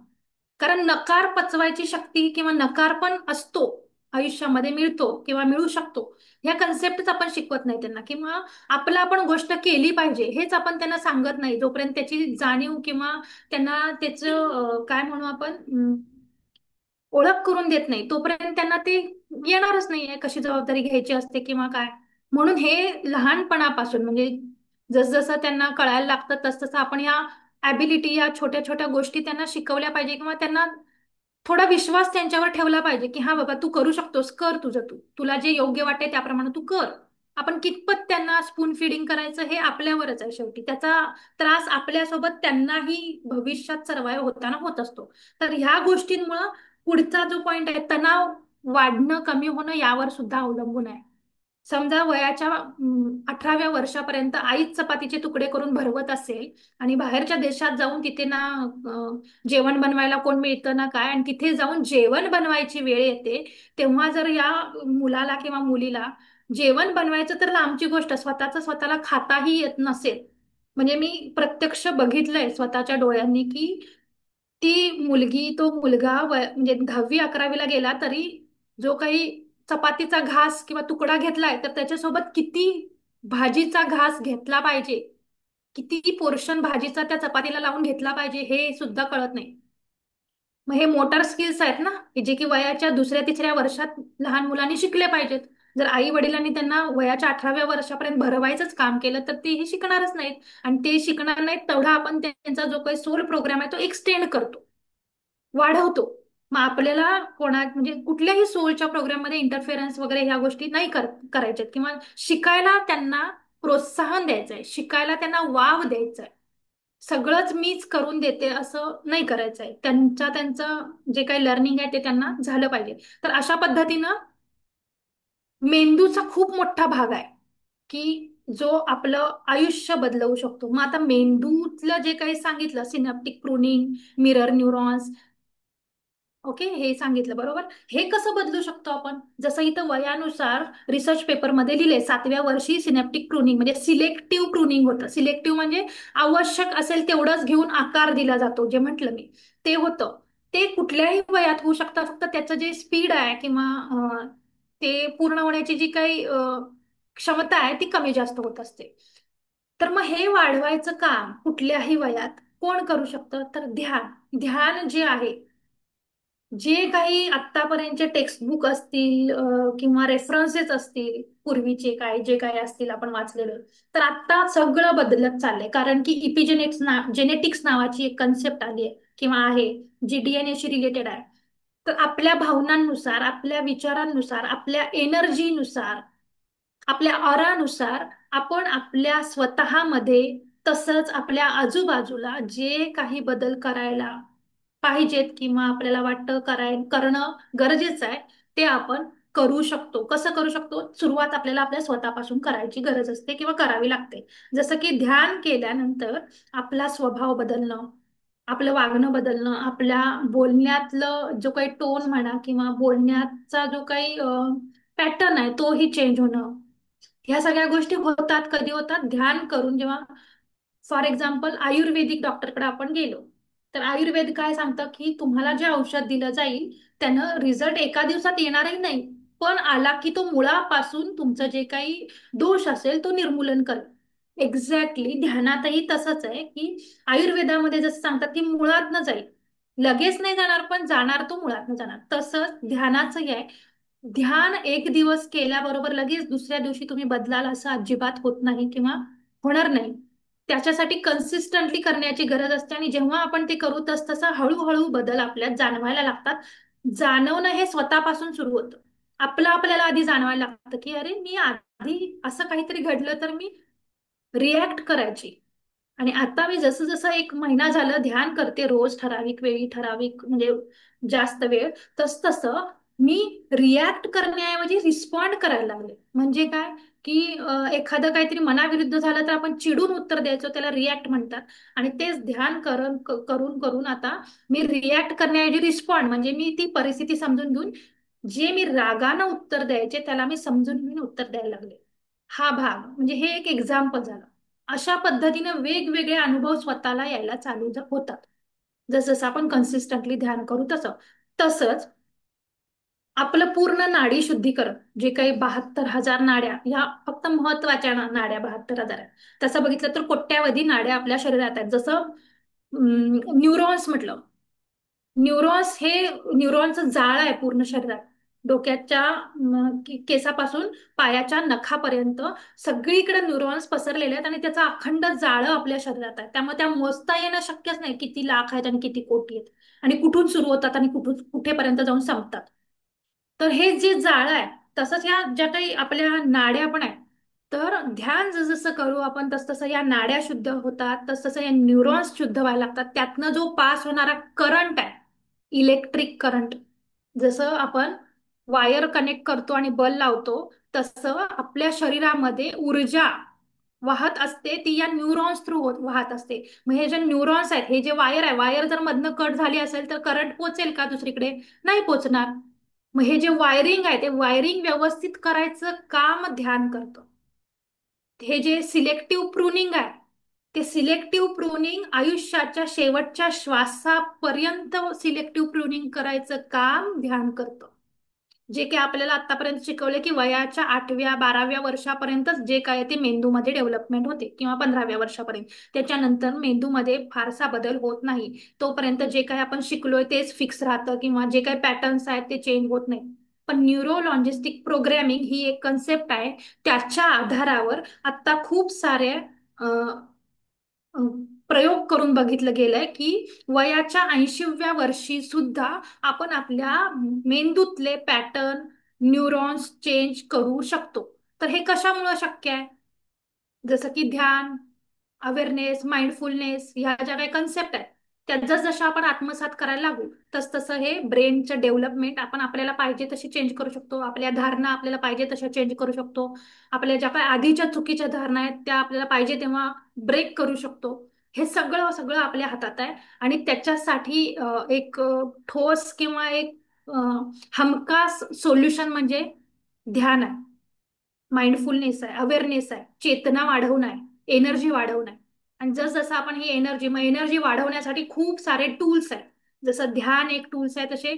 कारण नकार पचवायची शक्ती किंवा नकार पण असतो, आयुष्यामध्ये मिळतो किंवा मिळू शकतो, ह्या कन्सेप्टच आपण शिकवत नाही त्यांना. किंवा आपलं आपण गोष्ट केली पाहिजे हेच आपण त्यांना सांगत नाही, जोपर्यंत त्याची जाणीव किंवा त्यांना त्याचं काय म्हणू आपण, ओळख करून देत नाही, तोपर्यंत त्यांना ते येणारच नाहीये कशी जबाबदारी घ्यायची असते किंवा काय. म्हणून हे लहानपणापासून, म्हणजे जसजसं त्यांना कळायला लागतं तसतसं आपण या ॲबिलिटी, या छोट्या छोट्या गोष्टी त्यांना शिकवल्या पाहिजे किंवा त्यांना थोडा विश्वास त्यांच्यावर ठेवला पाहिजे की हा बाबा तू करू शकतोस, कर तुझं तू, तुला जे योग्य वाटते त्याप्रमाणे तू कर. आपण कितपत त्यांना स्पून फिडिंग करायचं हे आपल्यावरच आहे शेवटी, त्याचा त्रास आपल्यासोबत त्यांनाही भविष्यात सर्वाइव्ह होताना होत असतो. तर ह्या गोष्टींमुळं पुढचा जो पॉइंट आहे, तणाव वाढणं कमी होणं, यावर सुद्धा अवलंबून आहे. समजा वयाच्या 18व्या वर्षापर्यंत आईच चपातीचे तुकडे करून भरवत असेल आणि बाहेरच्या देशात जाऊन तिथे ना जेवण बनवायला कोण मिळतं ना काय, आणि तिथे जाऊन जेवण बनवायची वेळ येते, तेव्हा जर या मुलाला किंवा मुलीला जेवण बनवायचं तर लांबची गोष्ट, स्वतःला खाताही येत नसेल, म्हणजे मी प्रत्यक्ष बघितलंय स्वतःच्या डोळ्यांनी की ती मुलगी, तो मुलगा म्हणजे 10वी 11वीला गेला तरी जो काही चपातीचा घास किंवा तुकडा घेतलाय, तर त्याच्यासोबत किती भाजीचा घास घेतला पाहिजे, किती पोर्शन भाजीचा त्या चपातीला लावून घेतला पाहिजे हे सुद्धा कळत नाही. मग हे मोटार स्किल्स आहेत ना, की जे की वयाच्या दुसऱ्या तिसऱ्या वर्षात लहान मुलांनी शिकले पाहिजेत. जर आई वडिलांनी त्यांना वयाच्या 18व्या वर्षापर्यंत भरवायचंच काम केलं तर तेही शिकणारच नाहीत. आणि ते शिकणार नाहीत तेवढा आपण त्यांचा जो काही सोल प्रोग्राम आहे तो एक्सटेंड करतो, वाढवतो. मग आपल्याला म्हणजे कुठल्याही सोलच्या प्रोग्राममध्ये इंटरफेरन्स वगैरे ह्या गोष्टी नाही करायच्यात, किंवा शिकायला त्यांना प्रोत्साहन द्यायचंय, शिकायला त्यांना वाव द्यायचाय. सगळंच मीच करून देते असं नाही करायचंय. त्यांचं जे काही लर्निंग आहे ते त्यांना झालं पाहिजे. तर अशा पद्धतीनं मेंदूचा खूप मोठा भाग आहे की जो आपलं आयुष्य बदलवू शकतो. मग आता मेंदूतलं जे काही सांगितलं, synaptic pruning, mirror neurons, okay, हे सांगितलं बरोबर. हे कसं बदलू शकतो आपण? जसं इथं वयानुसार रिसर्च पेपरमध्ये लिहिले, 7व्या वर्षी सिनेप्टिक प्रूनिंग म्हणजे सिलेक्टिव्ह प्रूनिंग होतं. सिलेक्टिव्ह म्हणजे आवश्यक असेल तेवढंच घेऊन आकार दिला जातो, जे म्हटलं मी ते होतं. ते कुठल्याही वयात होऊ शकतं, फक्त त्याचं जे स्पीड आहे किंवा ते पूर्ण होण्याची जी काही क्षमता आहे ती कमी जास्त होत असते. तर मग हे वाढवायचं काम कुठल्याही वयात कोण करू शकतं? तर ध्यान. ध्यान जे आहे, जे काही आत्तापर्यंतचे टेक्स्टबुक असतील किंवा रेफरन्सेस असतील पूर्वीचे काय जे काय असतील आपण वाचलेलं, तर आता सगळं बदलत चाललंय. कारण की जेनेटिक्स नावाची एक कन्सेप्ट आली आहे किंवा आहे, जी डीएनए रिलेटेड आहे. तर आपल्या भावनांनुसार, आपल्या विचारांनुसार, आपल्या एनर्जीनुसार, आपल्या ऑरानुसार आपण आपल्या स्वतःमध्ये तसंच आपल्या आजूबाजूला जे काही बदल करायला पाहिजेत किंवा आपल्याला वाटतं करणं गरजेचं आहे, ते आपण करू शकतो. कसं करू शकतो? सुरुवात आपल्याला आपल्या स्वतःपासून करायची गरज असते किंवा करावी लागते. जसं की ध्यान केल्यानंतर आपला स्वभाव बदलणं, आपलं वागणं बदलणं, आपल्या बोलण्यातलं जो काही टोन म्हणा किंवा बोलण्याचा जो काही पॅटर्न आहे तोही चेंज होणं. ह्या सगळ्या गोष्टी होतात. कधी होतात? ध्यान करून. जेव्हा फॉर एक्झाम्पल आयुर्वेदिक डॉक्टरकडे आपण गेलो, तर आयुर्वेद काय सांगतं की तुम्हाला जे औषध दिलं जाईल त्यानं रिझल्ट एका दिवसात येणारही नाही, पण आला की तो मुळापासून तुमचं जे काही दोष असेल तो निर्मूलन करेल. एक्झॅक्टली ध्यानातही तसंच आहे की आयुर्वेदामध्ये जसं सांगतात की मुळात न जाईल, लगेच नाही जाणार पण जाणार तो मुळात न जाणार, तसंच ध्यानाचंही आहे. ध्यान एक दिवस केल्याबरोबर लगेच दुसऱ्या दिवशी तुम्ही बदलाल असं अजिबात होत नाही किंवा होणार नाही. त्याच्यासाठी कन्सिस्टंटली करण्याची गरज असते, आणि जेव्हा आपण ते करू तसं हळूहळू बदल आपल्यात जाणवायला लागतात. जाणवणं हे स्वतःपासून सुरू होतं. आपल्याला आधी जाणवायला लागतं की अरे मी आधी असं काहीतरी घडलं तर मी रिॲक्ट करायची, आणि आता मी जसं जसं 1 महिना झालं ध्यान करते, रोज ठराविक वेळी, ठराविक म्हणजे जास्त वेळ, तस तसं मी रिॲक्ट करण्याऐवजी रिस्पॉन्ड करायला लागले. म्हणजे काय? की एखादं काहीतरी मनाविरुद्ध झालं तर आपण चिडून उत्तर द्यायचो, त्याला रिॲक्ट म्हणतात. आणि तेच ध्यान करून करून आता मी रिॲक्ट करण्याऐवजी रिस्पॉन्ड, म्हणजे मी ती परिस्थिती समजून घेऊन जे मी रागानं उत्तर द्यायचे त्याला मी समजून घेऊन उत्तर द्यायला लागले. हा भाग म्हणजे हे एक एक्झाम्पल झालं. अशा पद्धतीने वेगवेगळे अनुभव स्वतःला यायला चालू होतात, जसं जसं आपण कन्सिस्टंटली ध्यान करू तसं. तसंच आपलं पूर्ण नाडी शुद्धीकरण, जे काही 72,000 नाड्या, ह्या फक्त महत्वाच्या नाड्या 72,000 आहेत. तसं बघितलं तर कोट्यावधी नाड्या आपल्या शरीरात आहेत. जसं न्यूरॉन्स म्हटलं, न्यूरॉन्स हे न्यूरॉनचं जाळ आहे पूर्ण शरीरात. डोक्याच्या केसापासून पायाच्या नखापर्यंत सगळीकडे न्यूरॉन्स पसरलेले आहेत, आणि त्याचा अखंड जाळं आपल्या शरीरात आहे. त्यामुळे त्या मोजता येणं शक्यच नाही किती लाख आहेत आणि किती कोटी आहेत, आणि कुठून सुरू होतात आणि कुठेपर्यंत जाऊन संपतात. तर हे जे जाळं आहे, तसंच ह्या ज्या काही आपल्या नाड्या पण आहेत. तर ध्यान जसं करू आपण तसं या नाड्या शुद्ध होतात, तसं या न्यूरॉन्स शुद्ध व्हायला लागतात. त्यातनं जो पास होणारा करंट आहे, इलेक्ट्रिक करंट, जसं आपण वायर कनेक्ट करतो आणि बल्ब लावतो, तसं आपल्या शरीरामध्ये ऊर्जा वाहत असते. ती या न्यूरॉन्स थ्रू वाहत असते. मग हे जे न्यूरॉन्स आहेत, हे जे वायर आहे, वायर जर मधनं कट झाली असेल तर करंट पोचेल का दुसरीकडे? नाही पोचणार. मग हे जे वायरिंग आहे ते वायरिंग व्यवस्थित करायचं काम ध्यान करतं. हे जे सिलेक्टिव्ह प्रूनिंग आहे, ते सिलेक्टिव्ह प्रूनिंग आयुष्याच्या शेवटच्या श्वासापर्यंत सिलेक्टिव्ह प्रूनिंग करायचं काम ध्यान करतं. जे काही आपल्याला आतापर्यंत शिकवले की वयाच्या 8व्या 12व्या वर्षापर्यंतच जे काय ते मेंदूमध्ये डेव्हलपमेंट होते किंवा 15व्या वर्षापर्यंत. त्याच्यानंतर मेंदूमध्ये फारसा बदल होत नाही. तोपर्यंत जे काही आपण शिकलोय तेच फिक्स राहतं किंवा जे काही पॅटर्न्स आहेत ते चेंज होत नाही. पण न्यूरो लॉजिस्टिक प्रोग्रॅमिंग ही एक कन्सेप्ट आहे. त्याच्या आधारावर आता खूप सारे अ, प्रयोग करून बघितलं गेलंय की वयाच्या 80व्या वर्षी सुद्धा आपण आपल्या मेंदूतले पॅटर्न, न्यूरॉन्स चेंज करू शकतो. तर हे कशामुळे शक्य आहे? जसं की ध्यान, अवेअरनेस, माइंडफुलनेस ह्या ज्या काही कन्सेप्ट आहेत त्या जसं आपण आत्मसात करायला लागू तसं हे ब्रेनचं डेव्हलपमेंट आपण आपल्याला पाहिजे तशी चेंज करू शकतो. आपल्या धारणा आपल्याला पाहिजे तशा चेंज करू शकतो. आपल्या ज्या काही आधीच्या चुकीच्या धारणा आहेत त्या आपल्याला पाहिजे तेव्हा ब्रेक करू शकतो. हे सगळं सगळं आपल्या हातात आहे. आणि त्याच्यासाठी एक ठोस किंवा एक अ, हमखास सोल्युशन म्हणजे ध्यान आहे, माइंडफुलनेस आहे, अवेअरनेस आहे, चेतना वाढवणं आहे, एनर्जी वाढवणं आहे. आणि जसं आपण ही एनर्जी वाढवण्यासाठी खूप सारे टूल्स आहेत. जसं ध्यान एक टूल्स आहे तसे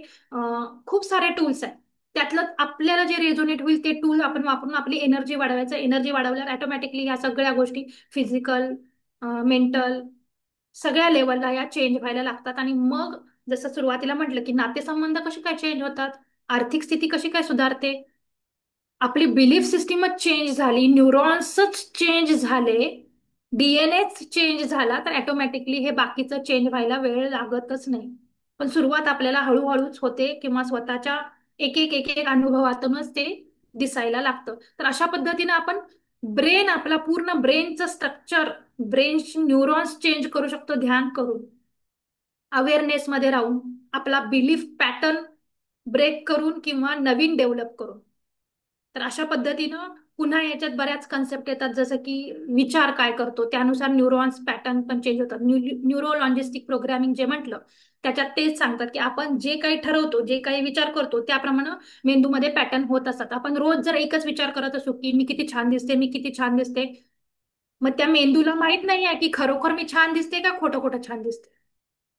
खूप सारे टूल्स आहेत. त्यातलं आपल्याला जे रेझोनेट होईल ते टूल आपण वापरून आपली एनर्जी वाढवायचं. एनर्जी वाढवल्यावर ऑटोमॅटिकली ह्या सगळ्या गोष्टी फिजिकल, मेंटल सगळ्या लेवलला या चेंज व्हायला लागतात. आणि मग जसं सुरुवातीला म्हटलं की नातेसंबंध कसे काय चेंज होतात, आर्थिक स्थिती कशी काय सुधारते, आपली बिलीफ सिस्टीमच चेंज झाली, न्यूरॉन्सच चेंज झाले, डीएनएच चेंज झाला, तर ऑटोमॅटिकली हे बाकीचं चेंज व्हायला वेळ लागतच नाही. पण सुरुवात आपल्याला हळूहळूच होते किंवा स्वतःच्या एक एक अनुभवातूनच ते दिसायला लागतं. तर अशा पद्धतीने आपण ब्रेन आपला पूर्ण ब्रेनचं स्ट्रक्चर, ब्रेन न्यूरॉन्स चेंज करू शकतो ध्यान करून, अवेअरनेस मध्ये राहून, आपला बिलीफ पॅटर्न ब्रेक करून किंवा नवीन डेव्हलप करून. तर अशा पद्धतीनं पुन्हा याच्यात बऱ्याच कन्सेप्ट येतात जसं की विचार काय करतो त्यानुसार न्यूरॉन्स पॅटर्न पण चेंज होतात. न्यूरो लॉजिस्टिक प्रोग्रामिंग जे म्हटलं त्याच्यात तेच सांगतात की आपण जे काही ठरवतो, जे काही विचार करतो त्याप्रमाणे मेंदूमध्ये पॅटर्न होत असतात. आपण रोज जर एकच विचार करत असू की मी किती छान दिसते, मी किती छान दिसते, मग त्या मेंदूला माहित नाही आहे की खरोखर मी छान दिसते का खोटं खोटं छान दिसते.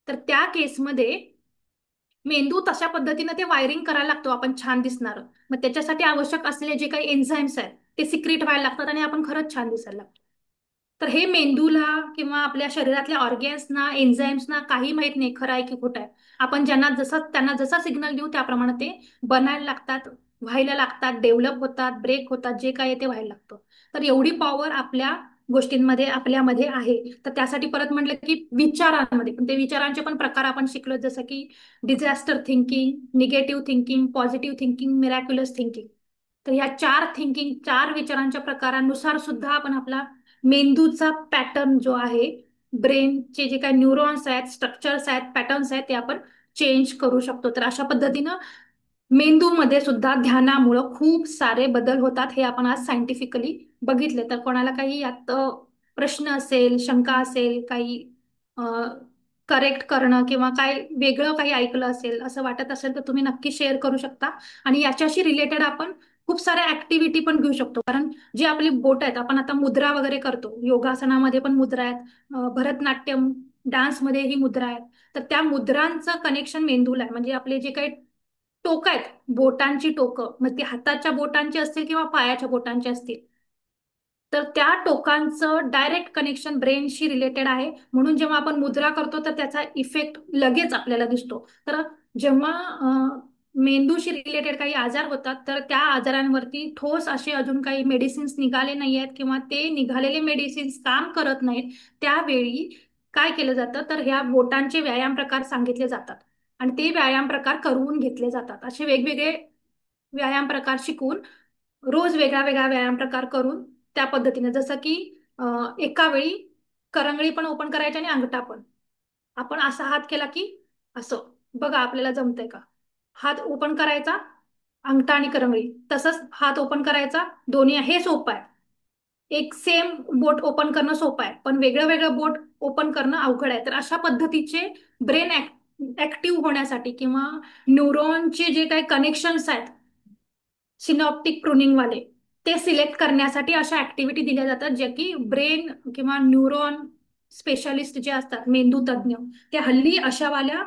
तर त्या केसमध्ये मेंदू तशा पद्धतीनं ते वायरिंग करायला लागतो आपण छान दिसणार. मग त्याच्यासाठी आवश्यक असलेले जे काही एन्झाईम्स आहेत ते सिक्रीट व्हायला लागतात आणि आपण खरंच छान दिसायला लागतो. तर हे मेंदूला किंवा आपल्या शरीरातल्या ऑर्गन्सना, एन्झाईम्सना काही माहित नाही खरं आहे की खोटं आहे. आपण त्यांना जसा सिग्नल देऊ त्याप्रमाणे ते बनायला लागतात, व्हायला लागतात, डेव्हलप होतात, ब्रेक होतात, जे काय आहे ते व्हायला लागतं. तर एवढी पॉवर आपल्या गोष्टींमध्ये आपल्यामध्ये आहे. तर त्यासाठी परत म्हटलं की विचारांमध्ये पण ते विचारांचे पण प्रकार आपण शिकलो जसं की disaster thinking, negative thinking, positive thinking, miraculous thinking. तर ह्या चार विचारांच्या प्रकारानुसार सुद्धा आपण आपला मेंदूचा पॅटर्न जो आहे, ब्रेनचे जे काही न्यूरॉन्स आहेत, स्ट्रक्चर्स आहेत, पॅटर्न्स आहेत ते आपण चेंज करू शकतो. तर अशा पद्धतीनं मेंदूमध्ये सुद्धा ध्यानामुळं खूप सारे बदल होतात हे आपण आज सायंटिफिकली बघितले. तर कोणाला काही यात प्रश्न असेल, शंका असेल, काही करेक्ट करणं किंवा काय वेगळं काही ऐकलं असेल असं वाटत असेल तर तुम्ही नक्की शेअर करू शकता. आणि याच्याशी रिलेटेड आपण खूप साऱ्या ऍक्टिव्हिटी पण घेऊ शकतो. कारण जी आपली बोट आहेत, आपण आता मुद्रा वगैरे करतो, योगासनामध्ये पण मुद्रा आहेत, भरतनाट्यम डान्समध्ये ही मुद्रा आहेत. तर त्या मुद्रांचं कनेक्शन मेंदूला आहे. म्हणजे आपले जे काही टोक आहेत, बोटांची टोकं, मग ती हाताच्या बोटांची असतील किंवा पायाच्या बोटांची असतील, तर त्या टोकांचं डायरेक्ट कनेक्शन ब्रेनशी रिलेटेड आहे. म्हणून जेव्हा आपण मुद्रा करतो तर त्याचा इफेक्ट लगेच आपल्याला दिसतो. तर जेव्हा मेंदूशी रिलेटेड काही आजार होतात तर त्या आजारांवरती ठोस असे अजून काही मेडिसिन्स निघाले नाही आहेत किंवा ते निघालेले मेडिसिन्स काम करत नाहीत, त्यावेळी काय केलं जातं तर ह्या बोटांचे व्यायाम प्रकार सांगितले जातात आणि ते व्यायाम प्रकार करून घेतले जातात. असे वेगवेगळे व्यायाम प्रकार शिकून रोज वेगळा वेगळा व्यायाम प्रकार करून त्या पद्धतीने जसं की एका वेळी करंगळी पण ओपन करायची आणि अंगठा पण. आपण असा हात केला की असं बघा आपल्याला जमतंय का, हात ओपन करायचा, अंगठा आणि करंगळी तसंच हात ओपन करायचा दोन्ही, हे सोपं आहे. एक सेम बोट ओपन करणं सोपं आहे पण वेगळं वेगळं बोट ओपन करणं अवघड आहे. तर अशा पद्धतीचे ब्रेन ऍक्टिव्ह होण्यासाठी किंवा न्यूरॉनचे जे काही कनेक्शन्स आहेत सिनॉप्टिक प्रुनिंग वाले, ते सिलेक्ट करण्यासाठी अशा ऍक्टिव्हिटी दिल्या जातात ज्या की ब्रेन किंवा न्यूरॉन स्पेशालिस्ट जे असतात मेंदू तज्ज्ञ, ते हल्ली अशावाल्या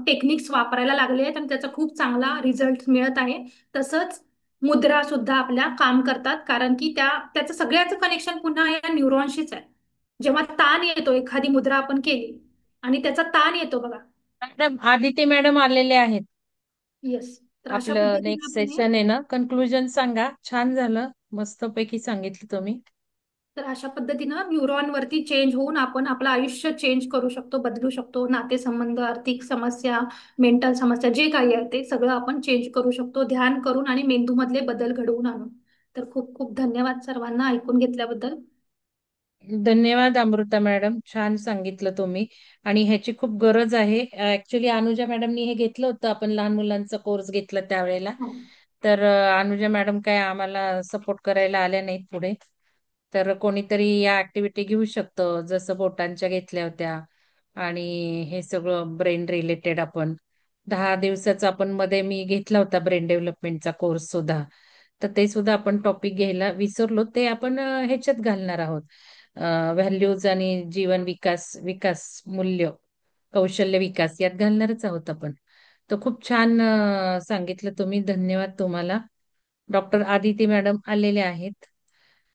टेक्निक्स वापरायला लागले आहेत आणि त्याचा खूप चांगला रिझल्ट मिळत आहे. तसंच मुद्रा सुद्धा आपल्या काम करतात, कारण की त्याचं सगळ्याचं कनेक्शन पुन्हा या न्यूरॉनशीच आहे. जेव्हा ताण येतो, एखादी मुद्रा आपण केली आणि त्याचा ताण येतो बघा. मॅडम आदिती मॅडम आलेले आहेत. येस. तर अशा आपलं पद्धतीने नेक्स्ट आपण हे सेशन आहे ना, कन्क्लुजन सांगा. छान झालं, मस्तपैकी सांगितलं तुम्ही. तर अशा पद्धतीनं न्यूरॉनवरती चेंज होऊन आपण आपलं आयुष्य चेंज करू शकतो, बदलू शकतो. नातेसंबंध, आर्थिक समस्या, मेंटल समस्या जे काही आहे ते सगळं आपण चेंज करू शकतो ध्यान करून आणि मेंदूमधले बदल घडवून आणून. तर खूप खूप धन्यवाद सर्वांना ऐकून घेतल्याबद्दल. धन्यवाद अमृता मॅडम, छान सांगितलं तुम्ही. आणि ह्याची खूप गरज आहे. ऍक्च्युली अनुजा मॅडमनी हे घेतलं होतं, आपण लहान मुलांचा कोर्स घेतला त्यावेळेला. हो. तर अनुजा मॅडम काय आम्हाला सपोर्ट करायला आल्या नाहीत पुढे. तर कोणीतरी या ऍक्टिव्हिटी घेऊ शकतं, जसं बोटांच्या घेतल्या होत्या. आणि हे सगळं ब्रेन रिलेटेड आपण 10 दिवसाचा आपण मध्ये मी घेतला होता ब्रेन डेव्हलपमेंटचा कोर्स सुद्धा. तर ते सुद्धा आपण टॉपिक घ्यायला विसरलो, ते आपण ह्याच्यात घालणार आहोत. व्हॅल्यूज आणि जीवन विकास, विकास मूल्य, कौशल्य विकास यात घालणारच आहोत आपण. तर खूप छान सांगितलं तुम्ही. धन्यवाद तुम्हाला. डॉक्टर आदिती मॅडम आलेले आहेत.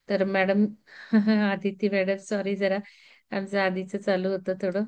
तर मॅडम आदिती मॅडम, सॉरी जरा आमचं आधीच चालू होतं थोडं.